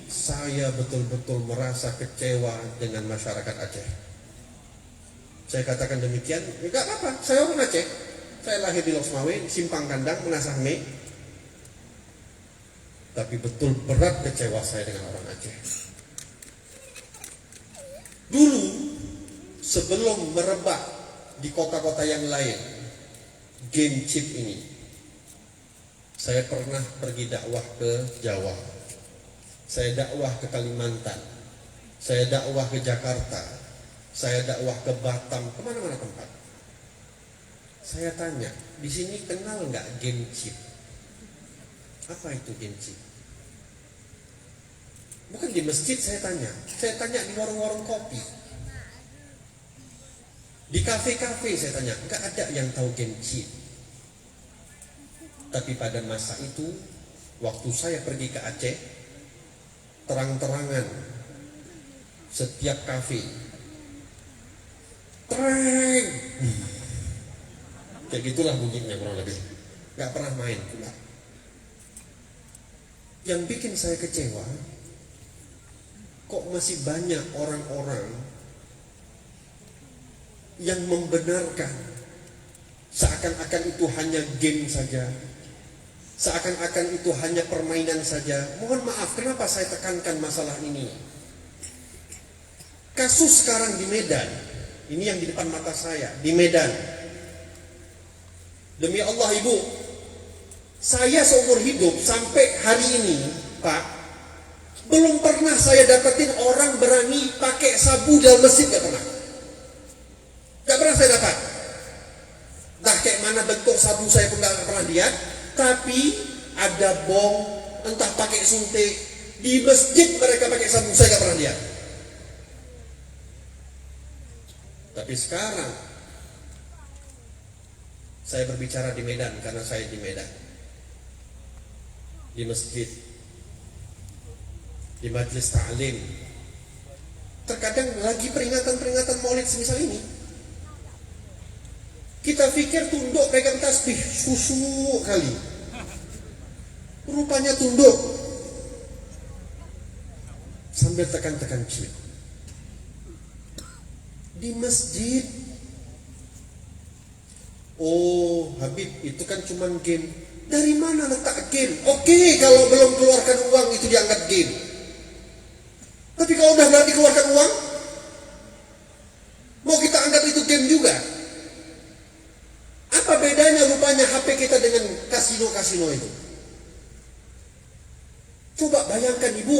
saya betul-betul merasa kecewa dengan masyarakat Aceh. Saya katakan demikian, enggak apa-apa, saya orang Aceh. Saya lahir di Losmawe, Simpang Kandang, Menasahme. Tapi betul berat kecewa saya dengan orang Aceh. Dulu sebelum merebak di kota-kota yang lain game chip ini, saya pernah pergi dakwah ke Jawa, saya dakwah ke Kalimantan, saya dakwah ke Jakarta, saya dakwah ke Batam, kemana-mana tempat. Saya tanya, di sini kenal nggak game chip? Apa itu game chip? Bukan di masjid saya tanya di warung-warung kopi, di kafe-kafe saya tanya, nggak ada yang tahu game chip. Tapi pada masa itu, waktu saya pergi ke Aceh, terang-terangan setiap kafe, tereng, kayak gitulah bunyinya kurang lebih. Nggak pernah main pula. Yang bikin saya kecewa, kok masih banyak orang-orang yang membenarkan seakan-akan itu hanya game saja, seakan-akan itu hanya permainan saja. Mohon maaf, kenapa saya tekankan masalah ini? Kasus sekarang di Medan, ini yang di depan mata saya, di Medan. Demi Allah Ibu, saya seumur hidup sampai hari ini, Pak, belum pernah saya dapetin orang berani pakai sabu dalam masjid, gak pernah. Gak pernah saya dapat. Dah kayak mana bentuk sabu saya pun gak pernah lihat. Tapi ada bom, entah pakai suntik, di masjid mereka pakai sabu, saya gak pernah lihat. Tapi sekarang saya berbicara di Medan karena saya di Medan, di masjid, di majelis ta'lim. Terkadang lagi peringatan-peringatan maulid semisal ini, kita pikir tunduk pegang tasbih, susu kali, rupanya tunduk sambil tekan-tekan chip di masjid. Oh Habib, itu kan cuma game. Dari mana letak game? Oke, kalau belum keluarkan uang itu dianggap game. Tapi kalau udah berarti keluarkan uang, mau kita anggap itu game juga? Apa bedanya rupanya HP kita dengan kasino-kasino itu? Coba bayangkan Ibu,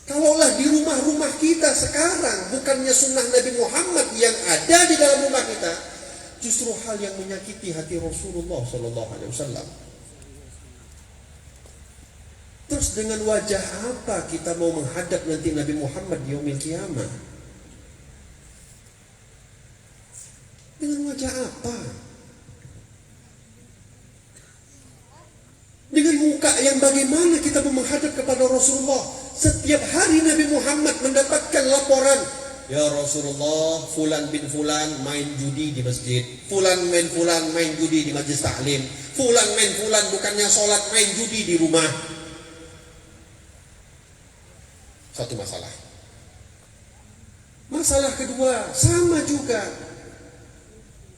kalaulah di rumah-rumah kita sekarang bukannya sunnah Nabi Muhammad yang ada di dalam rumah kita, justru hal yang menyakiti hati Rasulullah SAW. Terus dengan wajah apa kita mau menghadap nanti Nabi Muhammad di yaumil qiyamah? Dengan wajah apa? Dengan muka yang bagaimana kita mau menghadap kepada Rasulullah? Setiap hari Nabi Muhammad mendapatkan laporan, ya Rasulullah, fulan bin fulan main judi di masjid, fulan main judi di majelis taklim, fulan bukannya sholat main judi di rumah. Satu masalah. Masalah kedua sama juga,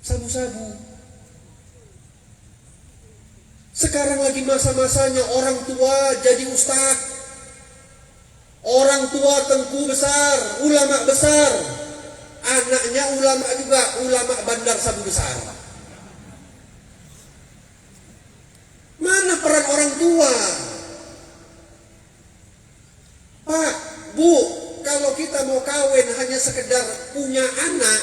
sabu-sabu. Sekarang lagi masa-masanya orang tua jadi ustaz, orang tua tengku besar, ulama besar, anaknya ulama juga, ulama bandar sabu besar. Mana peran orang tua? Bu, kalau kita mau kawin hanya sekedar punya anak,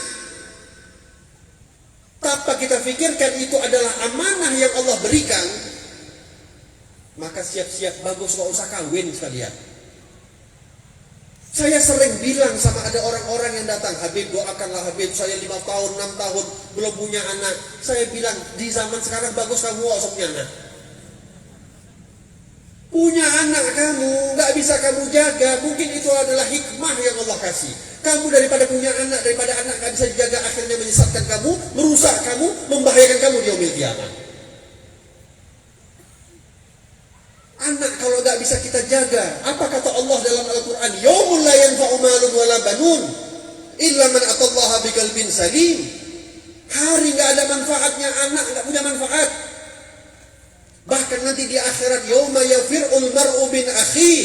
tanpa kita pikirkan itu adalah amanah yang Allah berikan, maka siap-siap bagus, gak usah kawin sekalian. Saya sering bilang sama ada orang-orang yang datang, Habib doakanlah Habib, saya 5 tahun, 6 tahun belum punya anak. Saya bilang di zaman sekarang bagus kamu gak usah punya anak. Punya anak kamu gak bisa kamu jaga, mungkin itu adalah hikmah yang Allah kasih. Kamu daripada punya anak, daripada anak gak bisa dijaga, akhirnya menyesatkan kamu, merusak kamu, membahayakan kamu di yaumil qiyamah. Anak kalau gak bisa kita jaga, apa kata Allah dalam Al-Quran? Yaumul la yanfa'u malun wala banun illa man atallaha biqalbin salim. Hari gak ada manfaatnya anak, gak punya manfaat. Bahkan nanti di akhirat, yauma yafir'ul mar'u min akhihi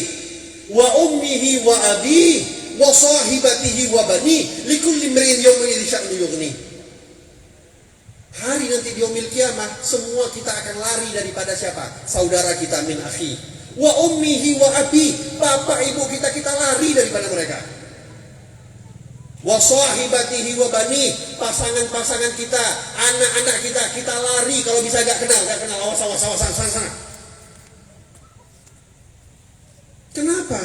wa ummihi wa abihi wa sahibatihi wa bani likulli imri'in yawma idhin sya'nu yughni. Hari nanti di yaumil qiyamah, semua kita akan lari daripada siapa? Saudara kita min akhi wa ummihi wa abi, bapak ibu kita lari daripada mereka. Wa sahibatihi wa bani, pasangan-pasangan kita, anak-anak kita lari kalau bisa gak kenal, awas sana. Kenapa?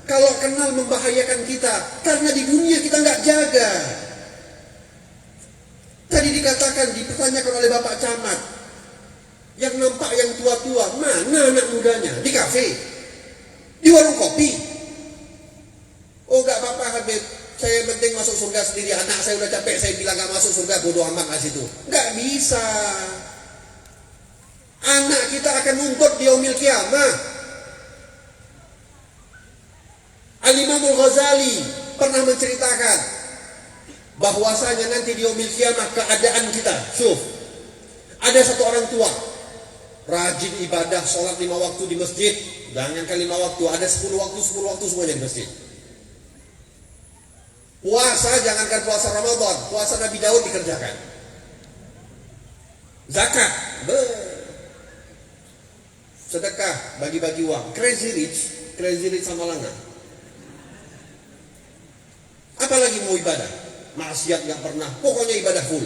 Kalau kenal membahayakan kita, karena di dunia kita gak jaga. Tadi dikatakan, dipertanyakan oleh Bapak Camat, yang nampak yang tua-tua, mana anak mudanya? Di kafe, di warung kopi. Oh gak apa-apa Habib, saya penting masuk surga sendiri. Anak saya udah capek, saya bilang gak masuk surga, bodoh amat lah situ. Gak bisa. Anak kita akan nuntut di yaumil qiyamah. Al-Imamul Ghazali pernah menceritakan bahwasanya nanti di yaumil qiyamah keadaan kita, ada satu orang tua rajin ibadah, sholat 5 waktu di masjid. Jangankan 5 waktu, ada 10 waktu semuanya di masjid. Puasa, jangankan puasa Ramadan, puasa Nabi Daud dikerjakan. Zakat, sedekah, bagi-bagi uang. Crazy rich sama lana. Apalagi mau ibadah, maksiat gak pernah, pokoknya ibadah full.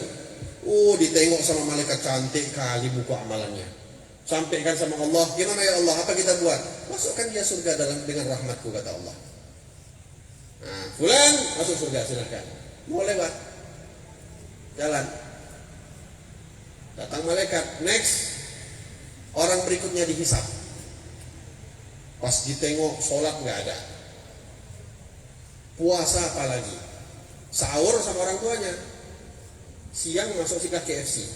Ditengok sama malaikat, cantik kali buku amalannya. Sampaikan sama Allah, gimana ya Allah, apa kita buat? Masukkan dia surga dengan rahmatku, kata Allah. Nah, fulan masuk surga, silakan. Mau lewat, jalan. Datang malaikat, next. Orang berikutnya dihisap. Pas ditengok, sholat gak ada, puasa apalagi, sahur sama orang tuanya, siang masuk sikah KFC,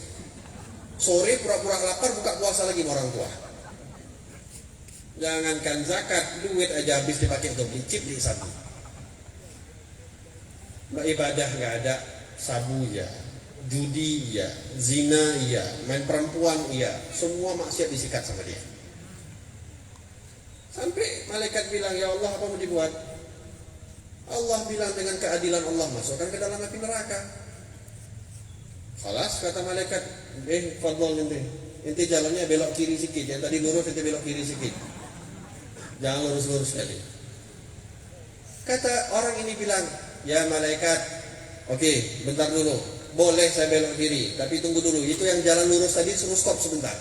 sore pura-pura lapar buka puasa lagi sama orang tua. Jangankan zakat, duit aja habis dipakai untuk beli chip di sabu. Ibadah nggak ada, sabu ya, judi ya, zina ya, main perempuan ya, semua maksiat disikat sama dia. Sampai malaikat bilang, ya Allah apa mau dibuat? Allah bilang dengan keadilan Allah, masukkan ke dalam api neraka. Khalas, kata malaikat, fadlol inti jalannya belok kiri sikit, yang tadi lurus inti belok kiri sikit, jangan lurus-lurus sekali. Kata orang ini bilang, ya malaikat, oke, bentar dulu, boleh saya belok kiri, tapi tunggu dulu, itu yang jalan lurus tadi suruh stop sebentar.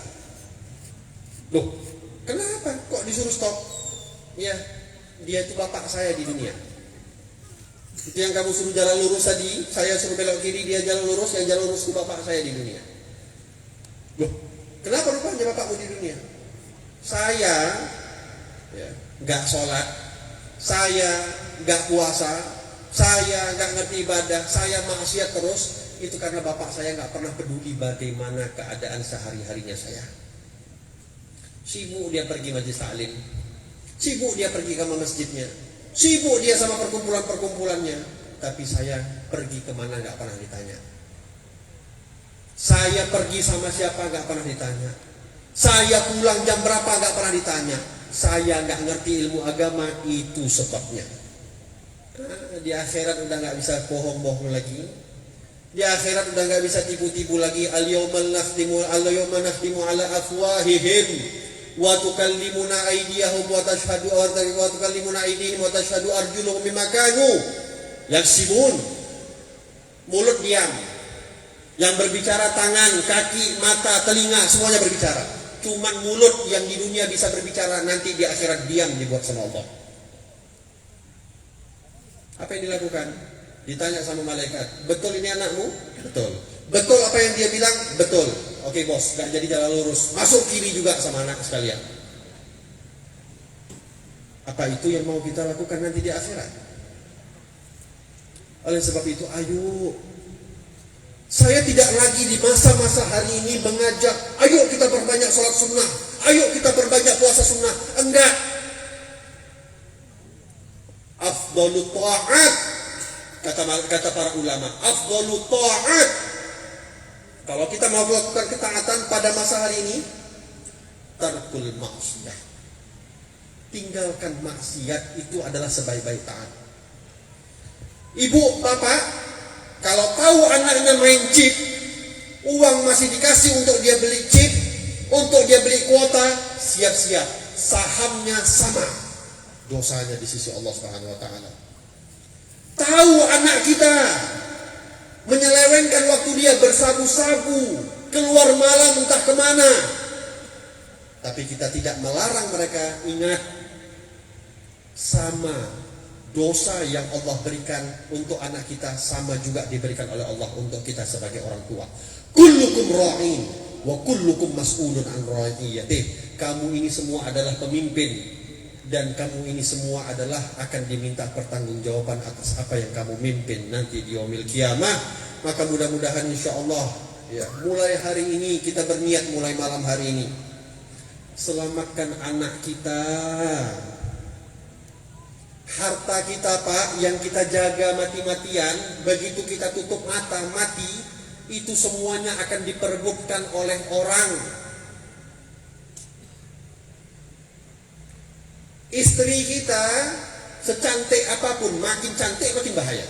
Loh, kenapa kok disuruh stop? Ya, dia itu bapak saya di dunia. Itu yang kamu suruh jalan lurus tadi, saya suruh belok kiri, dia jalan lurus, yang jalan lurus itu bapak saya di dunia. Loh, kenapa rupanya bapakmu di dunia? Saya gak sholat, saya gak puasa, saya gak ngerti ibadah, saya maksiat terus. Itu karena bapak saya gak pernah peduli bagaimana keadaan sehari-harinya saya. Sibuk dia pergi majelis taklim, sibuk dia pergi ke masjidnya, sibuk dia sama perkumpulan-perkumpulannya. Tapi saya pergi kemana gak pernah ditanya. Saya pergi sama siapa gak pernah ditanya. Saya pulang jam berapa gak pernah ditanya. Saya gak ngerti ilmu agama, itu sebabnya. Di akhirat udah gak bisa bohong-bohong lagi. Di akhirat udah gak bisa tipu-tipu lagi. Al-yawma nakhtimu ala afwahihim wa tukallimuna aydiyahum wa tukallimuna aydihim wa tashhadu arjuluhum bima kanu yaksibun. Mulut diam, yang berbicara tangan, kaki, mata, telinga, semuanya berbicara. Cuman mulut yang di dunia bisa berbicara, nanti di akhirat diam dibuat sama Allah. Apa yang dilakukan? Ditanya sama malaikat, betul ini anakmu? Betul. Betul apa yang dia bilang? Betul. Oke bos, gak jadi jalan lurus, masuk kiri juga sama anak sekalian. Apa itu yang mau kita lakukan nanti di akhirat? Oleh sebab itu, ayo. Saya tidak lagi di masa-masa hari ini mengajak, ayo kita perbanyak sholat sunnah, ayo kita perbanyak puasa sunnah. Enggak. Afdalut ta'at, kata para ulama, afdalut ta'at. Kalau kita mau melakukan ketaatan pada masa hari ini, tarkul maksiyah, tinggalkan maksiat, itu adalah sebaik-baik taat. Ibu, bapak, kalau tahu anaknya main chip, uang masih dikasih untuk dia beli chip, untuk dia beli kuota, siap-siap, sahamnya sama dosanya di sisi Allah Subhanahu wa taala. Tahu anak kita menyelewengkan waktu dia bersabu-sabu, keluar malam entah kemana, tapi kita tidak melarang mereka. Ingat, sama dosa yang Allah berikan untuk anak kita, sama juga diberikan oleh Allah untuk kita sebagai orang tua. Kullukum ra'in wa kullukum mas'ulun an ra'iyatih. Kamu ini semua adalah pemimpin, dan kamu ini semua adalah akan diminta pertanggungjawaban atas apa yang kamu mimpin nanti di yaumil qiyamah. Maka mudah-mudahan insyaallah, ya, mulai hari ini kita berniat, mulai malam hari ini, selamatkan anak kita. Harta kita, Pak, yang kita jaga mati-matian, begitu kita tutup mata mati, itu semuanya akan diperebutkan oleh orang. Istri kita secantik apapun, makin cantik makin bahaya.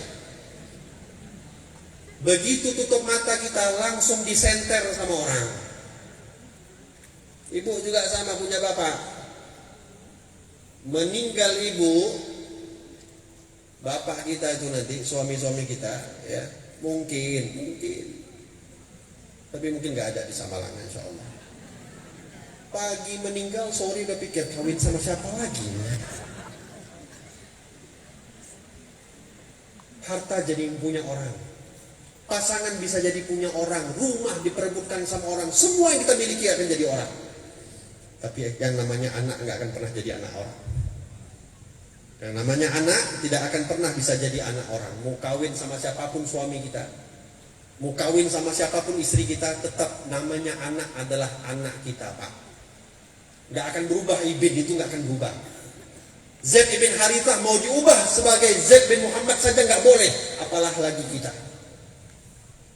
Begitu tutup mata kita langsung disenter sama orang. Ibu juga sama, punya bapak. Meninggal ibu, bapak kita itu nanti, suami-suami kita, ya, mungkin, tapi mungkin nggak ada di Samalangan, insya Allah. Pagi meninggal, sore udah pikir kawin sama siapa lagi. Harta jadi punya orang, pasangan bisa jadi punya orang, rumah diperebutkan sama orang, semua yang kita miliki akan jadi orang. Tapi yang namanya anak nggak akan pernah jadi anak orang. Yang namanya anak tidak akan pernah bisa jadi anak orang. Mau kawin sama siapapun suami kita, mau kawin sama siapapun istri kita, tetap namanya anak adalah anak kita, Pak. Gak akan berubah, ibn itu gak akan berubah. Zaid ibn Harithah mau diubah sebagai Zaid bin Muhammad saja gak boleh, apalah lagi kita.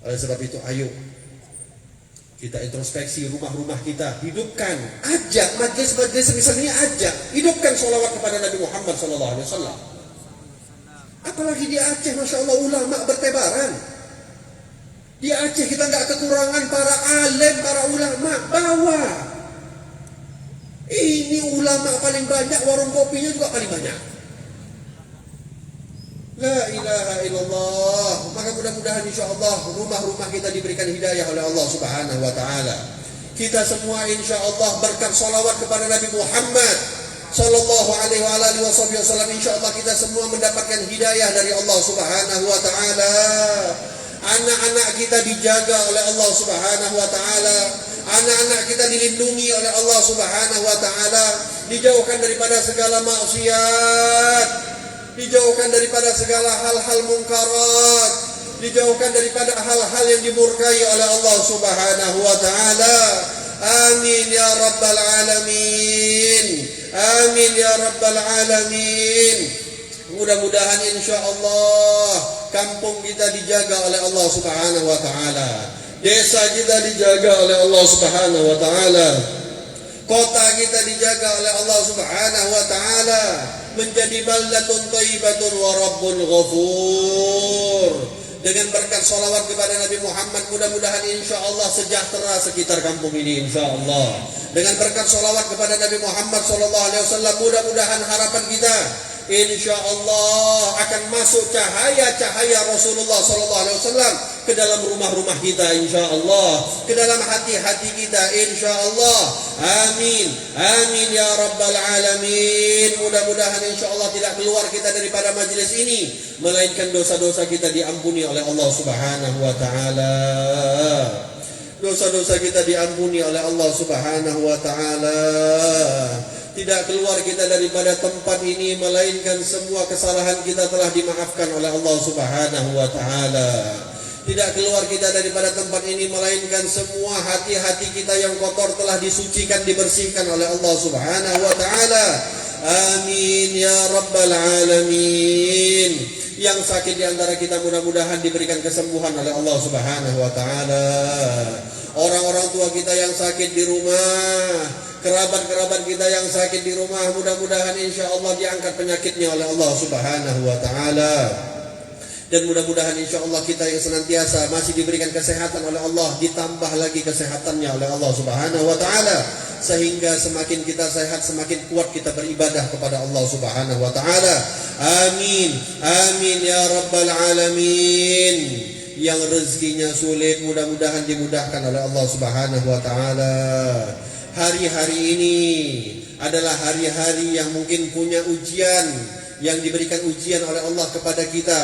Oleh sebab itu, ayo kita introspeksi rumah-rumah kita, hidupkan, ajak majlis-majlis misalnya, ajak, hidupkan sholawat kepada Nabi Muhammad SAW. Apalagi di Aceh, Masya Allah, ulama bertebaran. Di Aceh kita nggak kekurangan para alim, para ulama, bawa. Ini ulama paling banyak, warung kopinya juga paling banyak. La ilaha illallah. Maka mudah-mudahan insya Allah rumah-rumah kita diberikan hidayah oleh Allah Subhanahu wa ta'ala. Kita semua insya Allah berkat sholawat kepada Nabi Muhammad Sallallahu alaihi wasallam, insya Allah kita semua mendapatkan hidayah dari Allah Subhanahu wa ta'ala. Anak-anak kita dijaga oleh Allah Subhanahu wa ta'ala. Anak-anak kita dilindungi oleh Allah Subhanahu wa ta'ala, dijauhkan daripada segala maksiat, dijauhkan daripada segala hal-hal mungkarat, dijauhkan daripada hal-hal yang dimurkai oleh Allah Subhanahu wa ta'ala. Amin ya rabbal alamin. Amin ya rabbal alamin. Mudah-mudahan insyaallah kampung kita dijaga oleh Allah Subhanahu wa ta'ala, desa kita dijaga oleh Allah Subhanahu wa ta'ala, kota kita dijaga oleh Allah Subhanahu wa ta'ala, menjadi baldatun thayyibatun wa rabbun ghafur. Dengan berkat salawat kepada Nabi Muhammad, mudah-mudahan insya Allah sejahtera sekitar kampung ini, insya Allah. Dengan berkat salawat kepada Nabi Muhammad SAW, mudah-mudahan harapan kita insya Allah akan masuk cahaya-cahaya Rasulullah SAW ke dalam rumah-rumah kita, insya Allah, ke dalam hati-hati kita, insya Allah. Amin, amin ya rabbal alamin. Mudah-mudahan insya Allah tidak keluar kita daripada majlis ini melainkan dosa-dosa kita diampuni oleh Allah Subhanahu wa taala. Dosa-dosa kita diampuni oleh Allah Subhanahu wa taala. Tidak keluar kita daripada tempat ini melainkan semua kesalahan kita telah dimaafkan oleh Allah Subhanahu wa taala. Tidak keluar kita daripada tempat ini melainkan semua hati-hati kita yang kotor telah disucikan, dibersihkan oleh Allah Subhanahu wa taala. Amin ya rabbal alamin. Yang sakit di antara kita mudah-mudahan diberikan kesembuhan oleh Allah Subhanahu wa taala. Orang-orang tua kita yang sakit di rumah, kerabat-kerabat kita yang sakit di rumah, mudah-mudahan insya Allah diangkat penyakitnya oleh Allah Subhanahu wa taala. Dan mudah-mudahan insya Allah kita yang senantiasa masih diberikan kesehatan oleh Allah, ditambah lagi kesehatannya oleh Allah Subhanahu wa taala, sehingga semakin kita sehat semakin kuat kita beribadah kepada Allah Subhanahu wa taala. Amin, amin ya rabbal alamin. Yang rezekinya sulit mudah-mudahan dimudahkan oleh Allah Subhanahu wa taala. Hari-hari ini adalah hari-hari yang mungkin punya ujian, yang diberikan ujian oleh Allah kepada kita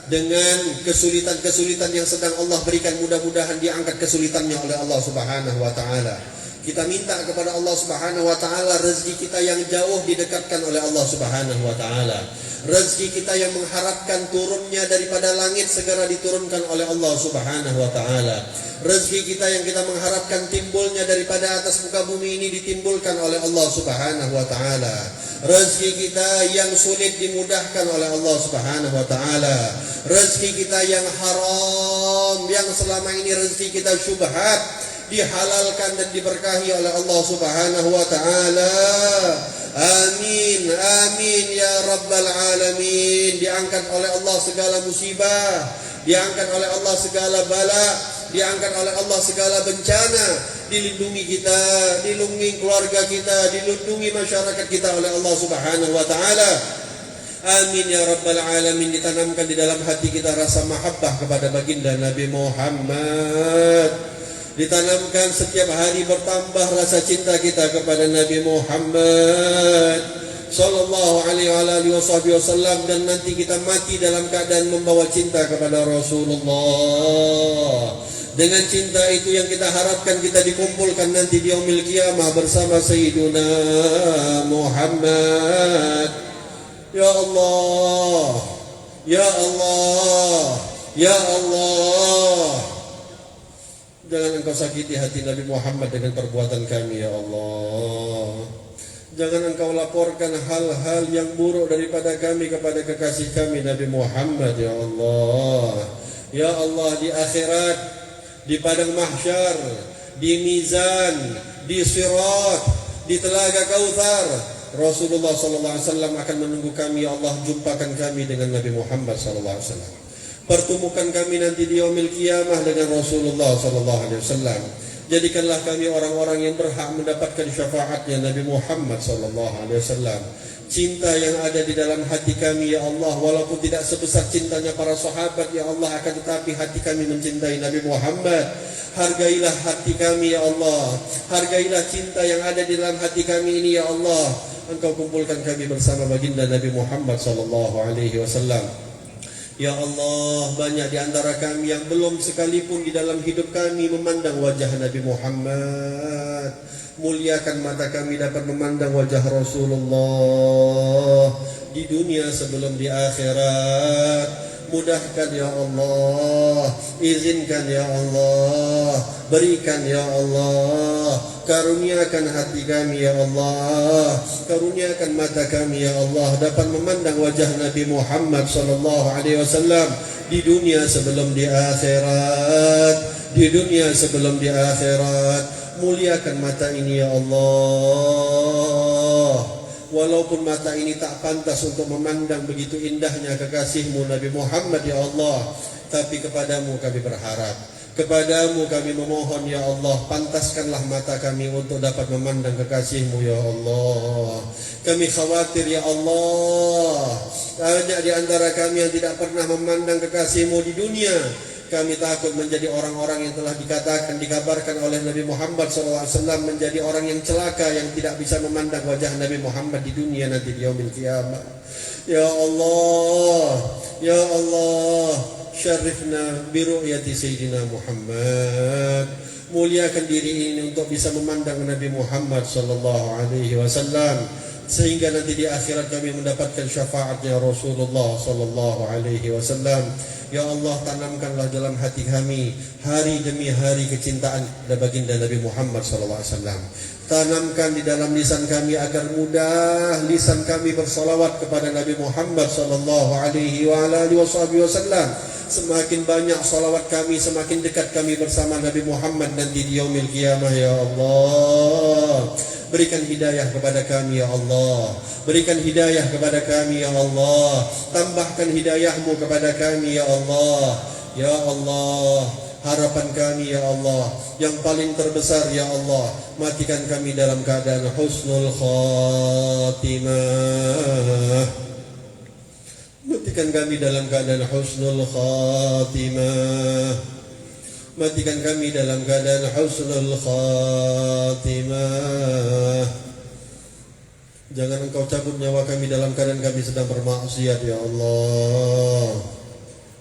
dengan kesulitan-kesulitan yang sedang Allah berikan. Mudah-mudahan diangkat kesulitannya oleh Allah Subhanahu wa taala. Kita minta kepada Allah Subhanahu wa taala rezeki kita yang jauh didekatkan oleh Allah Subhanahu wa taala. Rezeki kita yang mengharapkan turunnya daripada langit segera diturunkan oleh Allah Subhanahu wa taala. Rezeki kita yang kita mengharapkan timbulnya daripada atas muka bumi ini ditimbulkan oleh Allah Subhanahu wa taala. Rezeki kita yang sulit dimudahkan oleh Allah Subhanahu wa taala. Rezeki kita yang haram, yang selama ini rezeki kita syubhat, dihalalkan dan diberkahi oleh Allah Subhanahu wa taala. Amin, amin ya rabbal alamin. Diangkat oleh Allah segala musibah, diangkat oleh Allah segala bala, diangkat oleh Allah segala bencana, dilindungi kita, dilindungi keluarga kita, dilindungi masyarakat kita oleh Allah Subhanahu wa taala. Amin ya rabbal alamin. Ditanamkan di dalam hati kita rasa mahabbah kepada baginda Nabi Muhammad. Ditanamkan setiap hari bertambah rasa cinta kita kepada Nabi Muhammad sallallahu alaihi wasallam, dan nanti kita mati dalam keadaan membawa cinta kepada Rasulullah. Dengan cinta itu yang kita harapkan kita dikumpulkan nanti di yaumil qiyamah bersama Sayyiduna Muhammad. Ya Allah, ya Allah, ya Allah. Jangan engkau sakiti hati Nabi Muhammad dengan perbuatan kami, ya Allah. Jangan engkau laporkan hal-hal yang buruk daripada kami kepada kekasih kami Nabi Muhammad, ya Allah. Ya Allah, di akhirat, di padang mahsyar, di mizan, di sirat, di telaga Kautsar, Rasulullah SAW akan menunggu kami. Ya Allah, jumpakan kami dengan Nabi Muhammad SAW. Pertemukan kami nanti di yaumil qiyamah dengan Rasulullah SAW. Jadikanlah kami orang-orang yang berhak mendapatkan syafaatnya Nabi Muhammad SAW. Cinta yang ada di dalam hati kami, ya Allah, walaupun tidak sebesar cintanya para sahabat, ya Allah, akan tetapi hati kami mencintai Nabi Muhammad. Hargailah hati kami, ya Allah. Hargailah cinta yang ada di dalam hati kami ini, ya Allah. Engkau kumpulkan kami bersama baginda Nabi Muhammad SAW. Ya Allah, banyak di antara kami yang belum sekalipun di dalam hidup kami memandang wajah Nabi Muhammad. Muliakan mata kami dapat memandang wajah Rasulullah di dunia sebelum di akhirat. Mudahkan ya Allah, izinkan ya Allah, berikan ya Allah, karuniakan hati kami ya Allah, karuniakan mata kami ya Allah, dapat memandang wajah Nabi Muhammad SAW di dunia sebelum di akhirat, di dunia sebelum di akhirat. Muliakan mata ini ya Allah. walaupun mata ini tak pantas untuk memandang begitu indahnya kekasihmu Nabi Muhammad ya Allah, tapi kepadamu kami berharap, kepadamu kami memohon ya Allah, pantaskanlah mata kami untuk dapat memandang kekasihmu ya Allah. Kami khawatir ya Allah, banyak di antara kami yang tidak pernah memandang kekasihmu di dunia. Kami takut menjadi orang-orang yang telah dikabarkan oleh Nabi Muhammad SAW menjadi orang yang celaka, yang tidak bisa memandang wajah Nabi Muhammad di dunia nanti di yaumil qiyamah. Ya Allah, ya Allah, syarifna bi ru'yati Sayyidina Muhammad. Muliakan diri ini untuk bisa memandang Nabi Muhammad SAW, sehingga nanti di akhirat kami mendapatkan syafaatnya Rasulullah SAW. Ya Allah, tanamkanlah dalam hati kami hari demi hari kecintaan kepada baginda Nabi Muhammad SAW. Tanamkan di dalam lisan kami agar mudah lisan kami bersalawat kepada Nabi Muhammad SAW. Semakin banyak salawat kami, semakin dekat kami bersama Nabi Muhammad nanti di yaumil qiyamah ya Allah. Berikan hidayah kepada kami ya Allah, berikan hidayah kepada kami ya Allah, tambahkan hidayahmu kepada kami ya Allah. Ya Allah, harapan kami ya Allah yang paling terbesar ya Allah, matikan kami dalam keadaan husnul khatimah, matikan kami dalam keadaan husnul khatimah, matikan kami dalam keadaan husnul khatimah. Jangan engkau cabut nyawa kami dalam keadaan kami sedang bermaksiat ya Allah.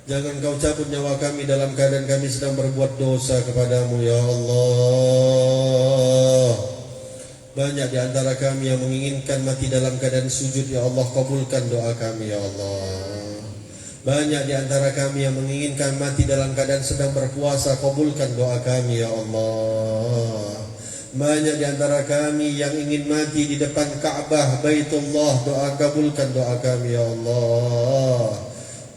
Jangan engkau cabut nyawa kami dalam keadaan kami sedang berbuat dosa kepadamu ya Allah. Banyak di antara kami yang menginginkan mati dalam keadaan sujud ya Allah, kabulkan doa kami ya Allah. Banyak di antara kami yang menginginkan mati dalam keadaan sedang berpuasa, kabulkan doa kami ya Allah. Banyak di antara kami yang ingin mati di depan Ka'bah Baitullah, kabulkan doa kami ya Allah.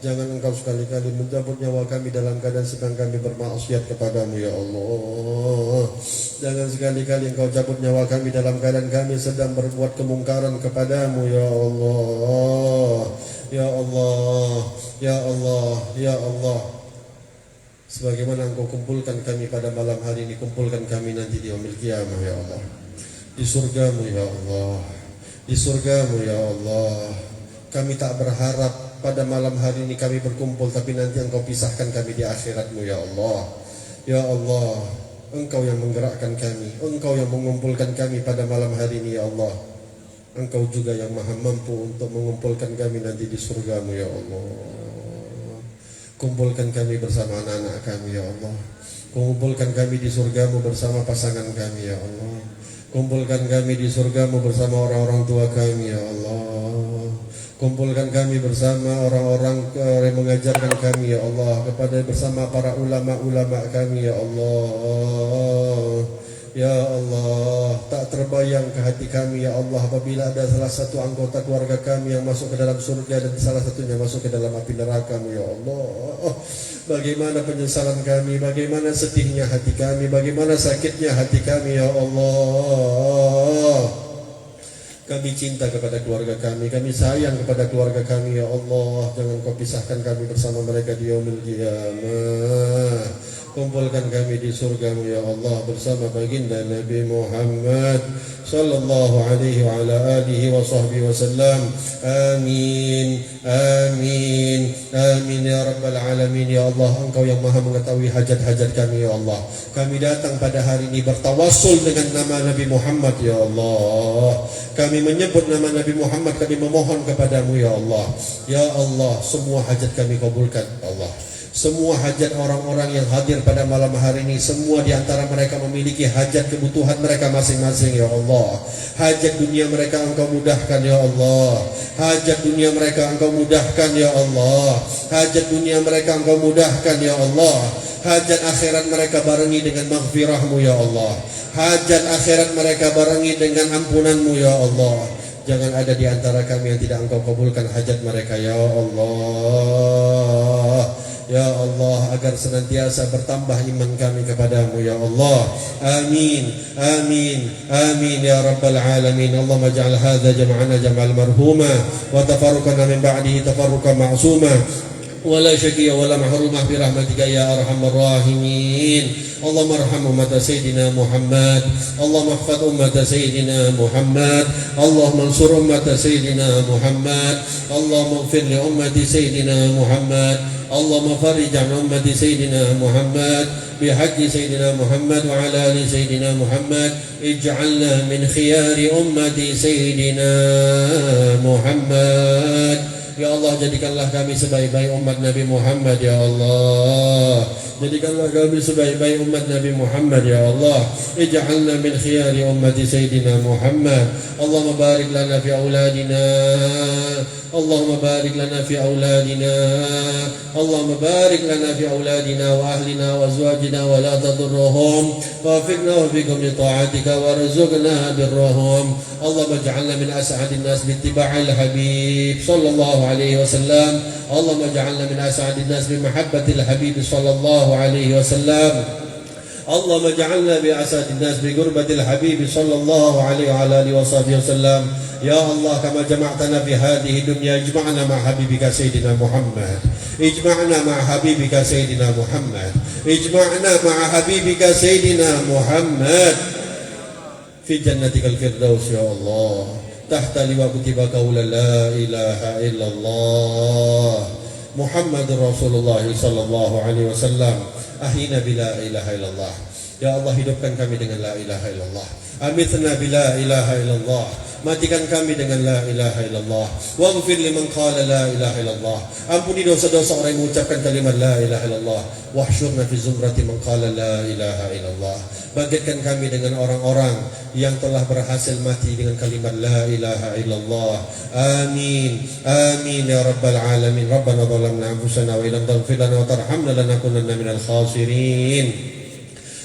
Jangan engkau sekali-kali mencabut nyawa kami dalam keadaan sedang kami bermaksiat kepadamu ya Allah. Jangan sekali-kali engkau cabut nyawa kami dalam keadaan kami sedang berbuat kemungkaran kepadamu ya Allah. Ya Allah, ya Allah, ya Allah. Sebagaimana engkau kumpulkan kami pada malam hari ini, kumpulkan kami nanti di yaumil qiyamah ya Allah, di surgamu ya Allah, di surgamu ya Allah. Kami tak berharap pada malam hari ini kami berkumpul, tapi nanti engkau pisahkan kami di akhiratmu ya Allah. Ya Allah, engkau yang menggerakkan kami, engkau yang mengumpulkan kami pada malam hari ini ya Allah. Engkau juga yang maha mampu untuk mengumpulkan kami nanti di surgamu ya Allah. Kumpulkan kami bersama anak-anak kami ya Allah. Kumpulkan kami di surgamu bersama pasangan kami ya Allah. Kumpulkan kami di surgamu bersama orang-orang tua kami ya Allah. Kumpulkan kami bersama orang-orang yang mengajarkan kami ya Allah, kepada bersama para ulama-ulama kami ya Allah. Ya Allah, tak terbayang ke hati kami ya Allah apabila ada salah satu anggota keluarga kami yang masuk ke dalam surga dan salah satunya masuk ke dalam api neraka-Mu ya Allah. Bagaimana penyesalan kami, bagaimana sedihnya hati kami, bagaimana sakitnya hati kami ya Allah. Kami cinta kepada keluarga kami sayang kepada keluarga kami ya Allah. Jangan Kau pisahkan kami bersama mereka di yaumil qiyamah. Kumpulkan kami di surgamu ya Allah bersama baginda Nabi Muhammad sallallahu alaihi wa ala alihi wa sahbihi wasallam. Amin, amin, amin ya rabbal alamin. Ya Allah, Engkau yang maha mengetahui hajat-hajat kami ya Allah. Kami datang pada hari ini bertawassul dengan nama Nabi Muhammad ya Allah. Kami menyebut nama Nabi Muhammad, kami memohon kepadamu ya Allah. Ya Allah, semua hajat kami kabulkan Allah. Semua hajat orang-orang yang hadir pada malam hari ini, semua di antara mereka memiliki hajat kebutuhan mereka masing-masing ya Allah. Hajat dunia mereka Engkau mudahkan ya Allah. Hajat dunia mereka Engkau mudahkan ya Allah. Hajat dunia mereka Engkau mudahkan ya Allah. Hajat akhirat mereka barengi dengan maghfirah-Mu ya Allah. Hajat akhirat mereka barengi dengan ampunan-Mu ya Allah. Jangan ada di antara kami yang tidak Engkau kabulkan hajat mereka ya Allah. Ya Allah, agar senantiasa bertambah iman kami kepadamu ya Allah. Amin, amin, amin ya rabbal alamin. Allahumma ja'al hadha jam'ana jam'al marhuma wa tafarruqana min ba'dihi tafarruqan ma'suma ولا شقي ولا محرومة برحمتك يا أرحم الراحمين. اللهم ارحم أمة سيدنا محمد، اللهم احفظ أمة سيدنا محمد، اللهم انصر أمة سيدنا محمد، اللهم اغفر لأمة سيدنا محمد، اللهم فرج عن أمة سيدنا محمد بحق سيدنا محمد وعلى آل سيدنا محمد. اجعلنا من خيار أمة سيدنا محمد. Ya Allah, jadikanlah kami sebaik-baik umat Nabi Muhammad ya Allah. Jadikanlah kami sebaik-baik umat Nabi Muhammad ya Allah. Ij'alna min khiyari ummati Sayyidina Muhammad. Allahumma barik lana fi auladina, Allahumma barik lana fi auladina, Allahumma barik lana fi auladina wa ahlina wa azwajina wa la tadurruhum wafiqna wa bikum li ta'atika warzuqna birrahum. Allahumma ij'alna min as'adin nas bi ittiba'il habib sallallahu alaihi wasallam. Allahumma ij'alna min as'adin nas bi mahabbatil habib sallallahu alaihi wasallam. اللهم اجعلنا بأسعد الناس بقربة الحبيب صلى الله عليه وعلى آله وصحبه وسلم. يا الله كما جمعتنا في هذه الدنيا اجمعنا مع حبيبك سيدنا محمد، اجمعنا مع حبيبك سيدنا محمد، اجمعنا مع حبيبك سيدنا محمد في جنتك الفردوس يا الله تحت لواء كتب قول لا إله إلا الله محمد رسول الله صلى الله عليه وسلم. Ahyina bila ilaha illallah. Ya Allah, hidupkan kami dengan la ilaha illallah. Amitna bila ilaha illallah. Matikan kami dengan la ilaha illallah. Waghfir liman qala la ilaha illallah. Ampuni dosa-dosa orang yang mengucapkan kalimat la ilaha illallah. Wahsyurna fi zumrati man qala la ilaha illallah. Bangkitkan kami dengan orang-orang yang telah berhasil mati dengan kalimat la ilaha illallah. Amin, amin ya rabbal alamin. Rabbana zalamna anfusana wa illam taghfir lana wa tarhamna lanakunanna minal khasirin.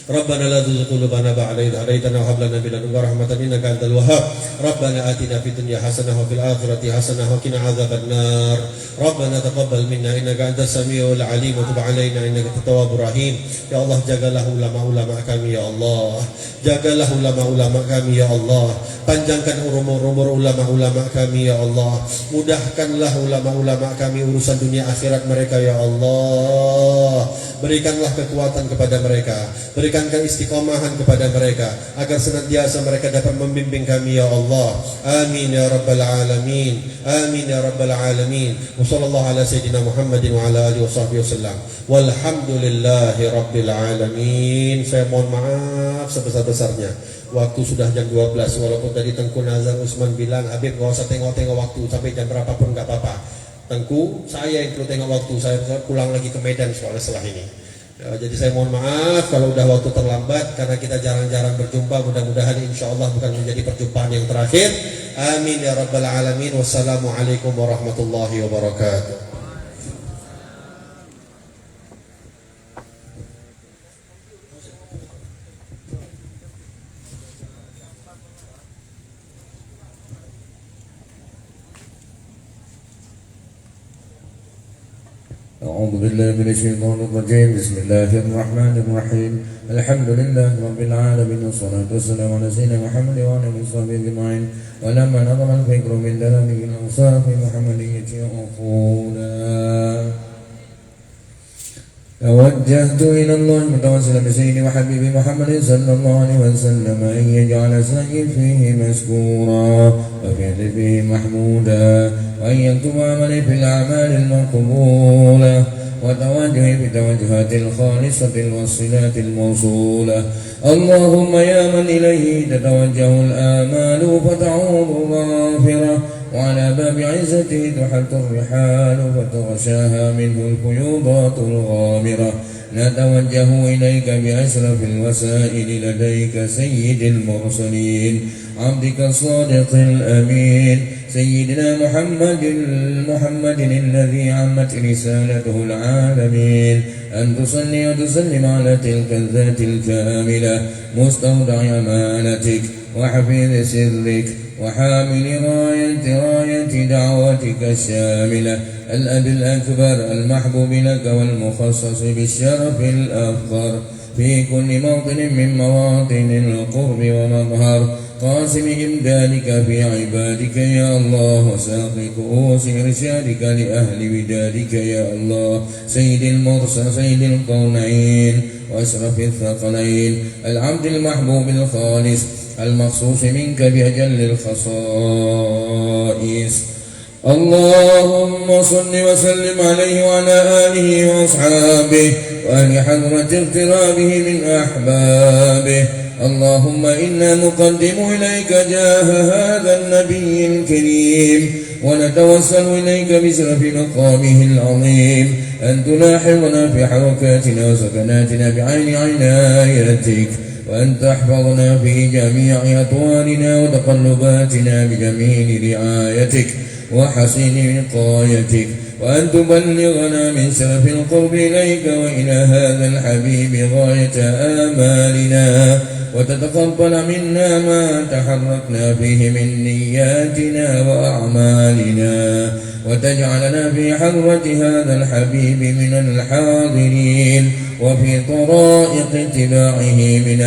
ربنا لا تزغ قلوبنا بعد إذ هديتنا وهب لنا من لدنك رحمة إنك أنت الوهاب. ربنا آتنا في الدنيا حسنة وفي الآخرة حسنة وقنا عذاب النار. ربنا تقبل منا إنك أنت السميع العليم وتب علينا إنك أنت التواب الرحيم. Ya Allah, jagalah ulama-ulama kami ya Allah. Jagalah ulama-ulama kami ya Allah. Panjangkan umur ulama-ulama kami ya Allah. Mudahkanlah ulama-ulama kami urusan dunia akhirat mereka ya Allah. Berikanlah kekuatan kepada mereka, berikankan istiqomahan kepada mereka agar senantiasa mereka dapat membimbing kami ya Allah. Amin ya rabbal alamin. Amin ya rabbal alamin. Wa sallallahu ala sayyidina Muhammadin wa ala alihi washabbihi wasallam. Walhamdulillahi rabbil alamin. Saya mohon maaf sebesar-besarnya. Waktu sudah jam 12, walaupun tadi Tengku Nazar Usman bilang Habib gak usah tengok-tengok waktu sampai jam berapapun gak apa-apa. Tengku, saya yang perlu tengok waktu, saya pulang lagi ke Medan soalnya setelah ini. Ya, jadi saya mohon maaf kalau udah waktu terlambat karena kita jarang-jarang berjumpa. Mudah-mudahan insya Allah bukan menjadi perjumpaan yang terakhir. Amin ya rabbal alamin. Wassalamualaikum warahmatullahi wabarakatuh. أعوذ بالله من الشيطان الرجيم. بسم الله الرحمن الرحيم. الحمد لله رب العالمين والصلاة والسلام على سيدنا محمد وعلى آله وصحبه أجمعين. ولما نظم الفكر من دلائل الأوصاف محمدية أخونا توجهت إلى الله متوسلا بسيدي وحبيبي محمد صلى الله عليه وسلم أن يجعل سعي فيه مشكورا وفعلي فيه محمودا وأن يكتب عملي في الأعمال المقبولة وتوجهي بتوجهات الخالصة الوصلات الموصولة. اللهم يا من إليه تتوجه الآمال فتعوض غافرة وعلى باب عزته تحط الرحال فتغشاها منه الفيوضات الغامرة. نتوجه إليك بأشرف الوسائل لديك سيد المرسلين عبدك الصادق الأمين سيدنا محمد الذي عمت رسالته العالمين. أن تصلي وتسلم على تلك الذات الكاملة مستودع أمانتك وحفيظ سرك وحامل راية دعوتك الشاملة الأب الأكبر المحبوب لك والمخصص بالشرف الأفخر في كل موطن من مواطن القرب ومظهر قاسم إمدادك في عبادك يا الله وساق كؤوس إرشادك لأهل ودادك يا الله سيد المرسل سيد الكونين وأشرف الثقلين العبد المحبوب الخالص المخصوص منك بأجل الخصائص اللهم صل وسلم عليه وعلى آله وأصحابه وأهل حضرة اقترابه من أحبابه اللهم إنا نقدم إليك جاه هذا النبي الكريم ونتوسل إليك بشرف مقامه العظيم أن تلاحظنا في حركاتنا وسكناتنا بعين عنايتك وأن تحفظنا في جميع أطوارنا وتقلباتنا بجميل رعايتك وحسين وقايتك وأن تبلغنا من شرف القرب إليك وإلى هذا الحبيب غاية آمالنا وتتقبل منا ما تحركنا فيه من نياتنا وأعمالنا وتجعلنا في حضرة هذا الحبيب من الحاضرين وفي طرائق اتباعه من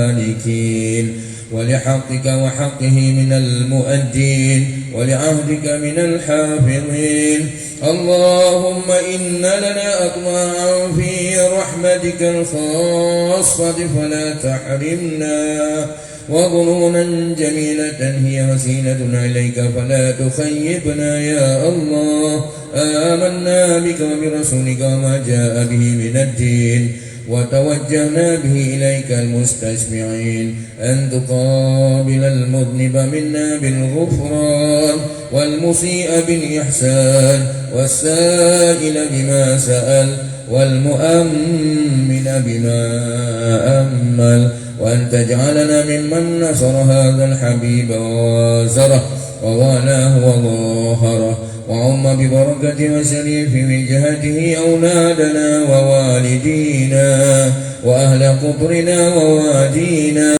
السالكين ولحقك وحقه من المؤدين ولعهدك من الحافظين اللهم إن لنا أطماعا في رحمتك الخاصة فلا تحرمنا وظنونا جميلة هي وسيلتنا إليك فلا تخيبنا يا الله آمنا بك وبرسولك وما جاء به من الدين وتوجهنا به إليك المستشفعين أن تقابل المذنب منا بالغفران والمسيء بالإحسان والسائل بما سأل والمؤمن بما أمل وأن تجعلنا ممن نصر هذا الحبيب ووازره ووالاه وظاهره وعم ببركة وشريف وجهته أولادنا ووالدينا وأهل قطرنا ووادينا